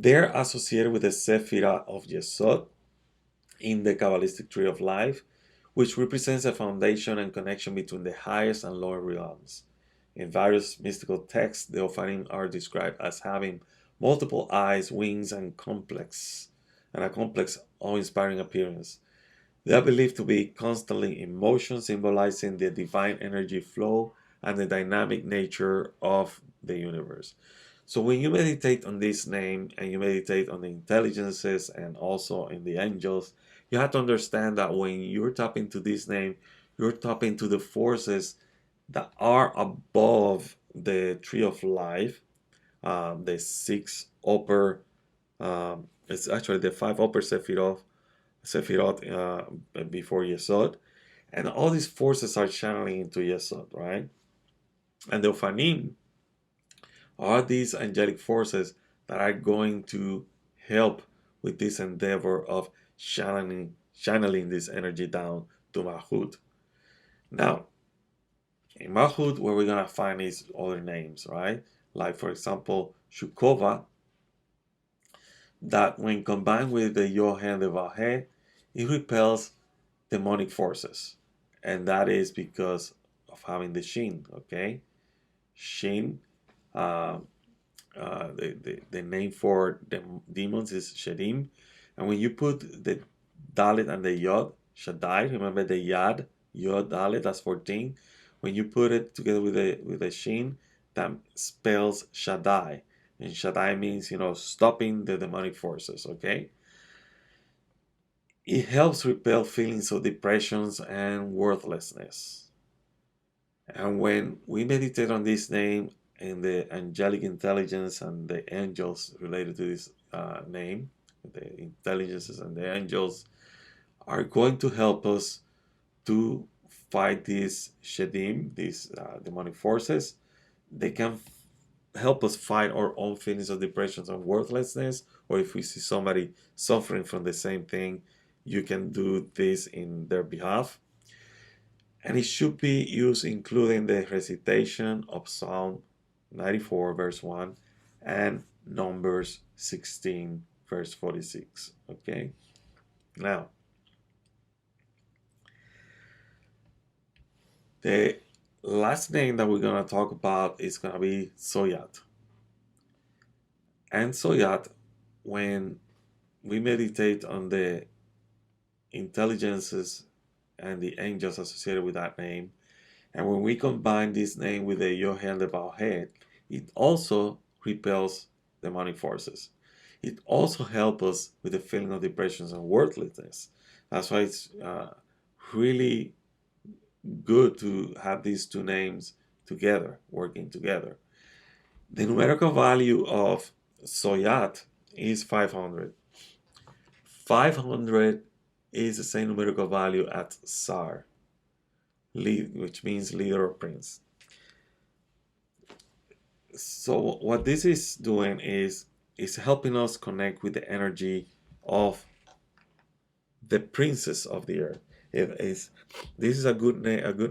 They're associated with the Sephirah of Yesod in the Kabbalistic tree of life, which represents a foundation and connection between the highest and lower realms. In various mystical texts, the Ophanim are described as having multiple eyes, wings, and a complex, awe-inspiring appearance. They are believed to be constantly in motion, symbolizing the divine energy flow and the dynamic nature of the universe. So when you meditate on this name and you meditate on the intelligences and also in the angels, you have to understand that when you're tapping to this name, you're tapping to the forces that are above the tree of life, the six upper, it's actually the five upper Sefirot before Yesod, and all these forces are channeling into Yesod, right? And the Ophanim are these angelic forces that are going to help with this endeavor of channeling this energy down to Malchut. Now, in Malchut, where we're going to find these other names, right? Like, for example, Shukova, that when combined with the Yod and the Vavohoo, it repels demonic forces. And that is because of having the Shin, okay? Shin, the name for the demons is Shedim. And when you put the Dalet and the Yod, Shaddai, remember the Yad, Yod, Dalet, that's 14. When you put it together with the Shin, that spells Shaddai. And Shaddai means, stopping the demonic forces, okay? It helps repel feelings of depressions and worthlessness. And when we meditate on this name and the angelic intelligence and the angels related to this name, the intelligences and the angels are going to help us to fight these shedim, these demonic forces. They can help us fight our own feelings of depressions and worthlessness, or if we see somebody suffering from the same thing, you can do this in their behalf. And it should be used including the recitation of Psalm 94 verse 1 and Numbers 16 verse 46. Okay, now the last name that we're going to talk about is going to be Soyat. And Soyat, when we meditate on the intelligences and the angels associated with that name, and when we combine this name with the Yod and the Vavohoo, it also repels demonic forces. It also helps us with the feeling of depression and worthlessness. That's why it's really good to have these two names together, working together. The numerical value of Soyat is 500. 500 is the same numerical value as Sar, which means leader or prince. So what this is doing is helping us connect with the energy of the princess of the earth. This is a good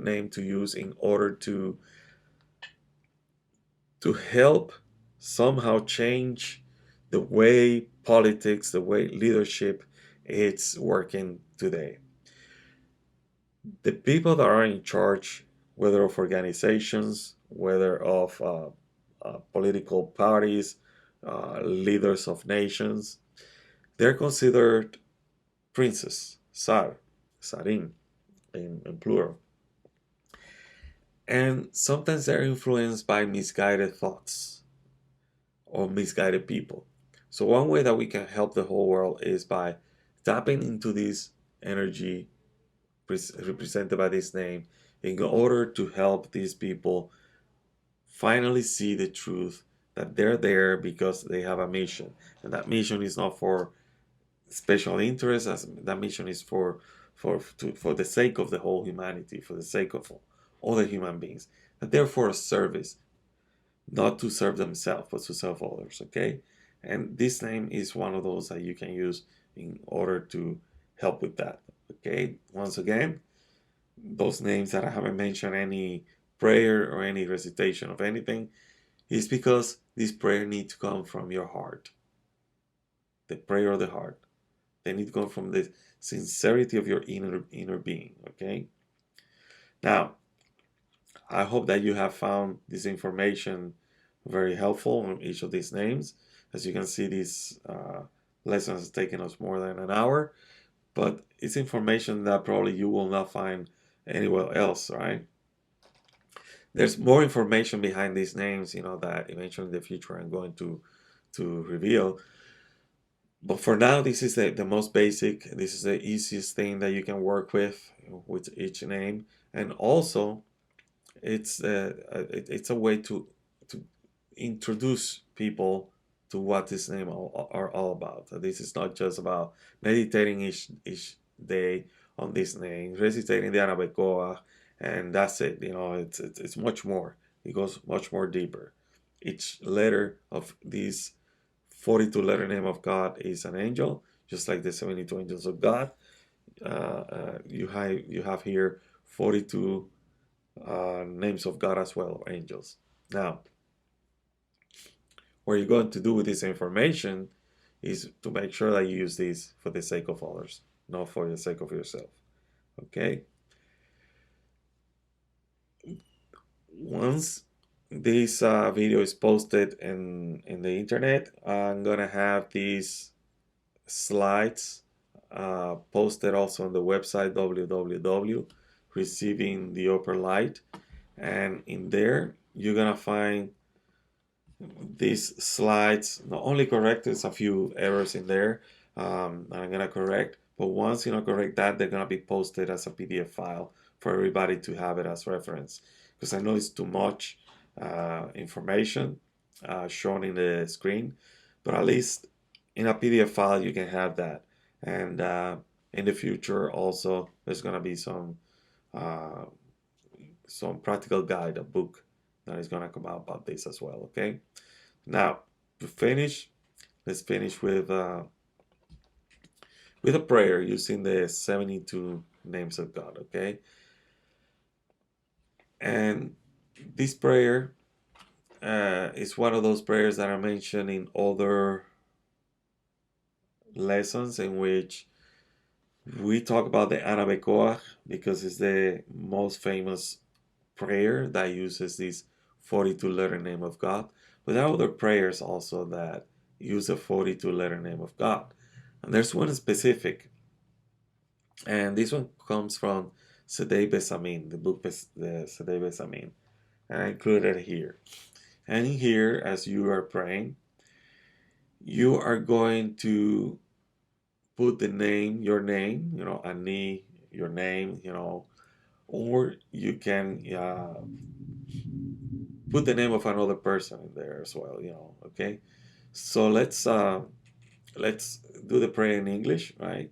name to use in order to help somehow change the way politics, the way leadership is working today. The people that are in charge, whether of organizations, whether of political parties, leaders of nations, they're considered princes, sarim, in plural. And sometimes they're influenced by misguided thoughts or misguided people. So one way that we can help the whole world is by tapping into this energy represented by this name in order to help these people finally see the truth that they're there because they have a mission. And that mission is not for special interests, that mission is for the sake of the whole humanity, for the sake of all the human beings. And therefore a service, not to serve themselves, but to serve others, okay? And this name is one of those that you can use in order to help with that, okay? Once again, those names that I haven't mentioned any prayer or any recitation of anything is because this prayer needs to come from your heart. the prayer of the heart. They need to come from the sincerity of your inner being. Okay. Now, I hope that you have found this information very helpful on each of these names. As you can see, these lessons has taken us more than an hour, but it's information that probably you will not find anywhere else, right? There's more information behind these names, that eventually in the future I'm going to reveal. But for now, this is the most basic. This is the easiest thing that you can work with each name, and also it's a way to introduce people to what this name are all about. This is not just about meditating each day on this name, recitating the Anabekoa, and that's it. It's much more. It goes much more deeper. Each letter of this 42 letter name of God is an angel, just like the 72 angels of God. You have here 42 names of God as well, or angels. Now, what you're going to do with this information is to make sure that you use this for the sake of others, not for the sake of yourself. Okay? Once this video is posted in the internet, I'm gonna have these slides posted also on the website www.receiving the upper light, and in there you're gonna find these slides not only correct. There's a few errors in there I'm gonna correct, but once correct that, they're gonna be posted as a PDF file for everybody to have it as reference, because I know it's too much information shown in the screen, but at least in a PDF file you can have that. And in the future also there's gonna be some practical guide, a book that is gonna come out about this as well. Okay, now to finish, let's finish with a prayer using the 72 names of God. Okay, and this prayer is one of those prayers that are mentioned in other lessons, in which we talk about the Anabekoa because it's the most famous prayer that uses this 42 letter name of God. But there are other prayers also that use a 42 letter name of God. And there's one specific, and this one comes from Sedei Besamin, the book the Sedei Besamin, and I included it here. And in here, as you are praying, you are going to put the name, your name, Ani, your name, or you can put the name of another person in there as well, okay? So let's do the prayer in English, right?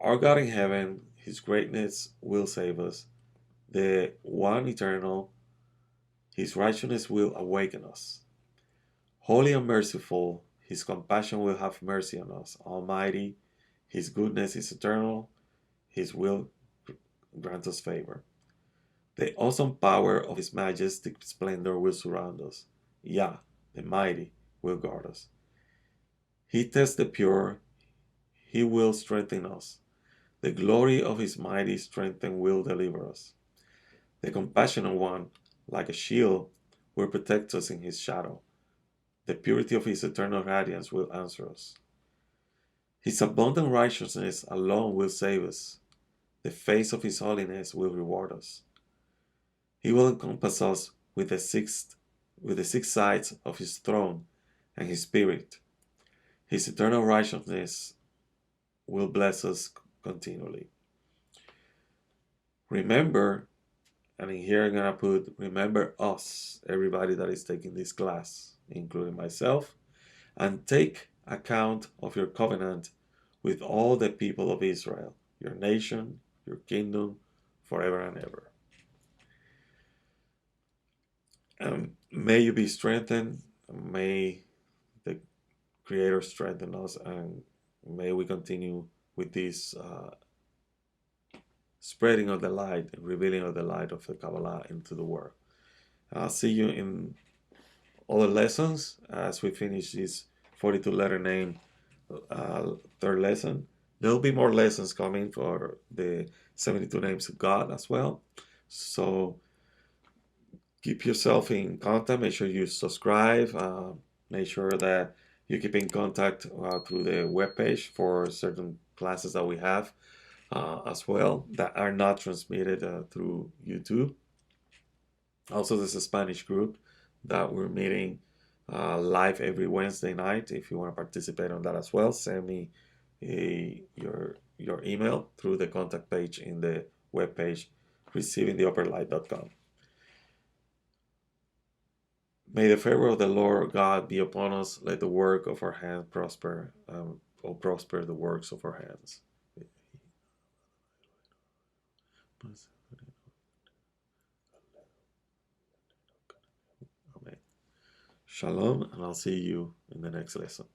Our God in heaven, His greatness will save us. The one eternal, His righteousness will awaken us. Holy and merciful, His compassion will have mercy on us. Almighty, His goodness is eternal. His will grant us favor. The awesome power of His majestic splendor will surround us. Yah, the mighty, will guard us. He tests the pure. He will strengthen us. The glory of His mighty strength will deliver us. The compassionate one, like a shield, will protect us in His shadow. The purity of His eternal radiance will answer us. His abundant righteousness alone will save us. The face of His holiness will reward us. He will encompass us with the six sides of His throne and His Spirit. His eternal righteousness will bless us continually. Remember, and in here I'm going to put, remember us, everybody that is taking this class, including myself, and take account of your covenant with all the people of Israel, your nation, your kingdom, forever and ever. And may you be strengthened. May the Creator strengthen us, and may we continue with this spreading of the light and revealing of the light of the Kabbalah into the world. I'll see you in other lessons as we finish this 42 letter name third lesson. There will be more lessons coming for the 72 names of God as well. So keep yourself in contact. Make sure you subscribe. Make sure that you keep in contact through the webpage for certain classes that we have as well that are not transmitted through YouTube. Also, there's a Spanish group that we're meeting live every Wednesday night. If you want to participate on that as well, send me your email through the contact page in the webpage receivingtheupperlight.com. May the favor of the Lord God be upon us. Let the work of our hands prosper, or prosper the works of our hands. Amen. Shalom, and I'll see you in the next lesson.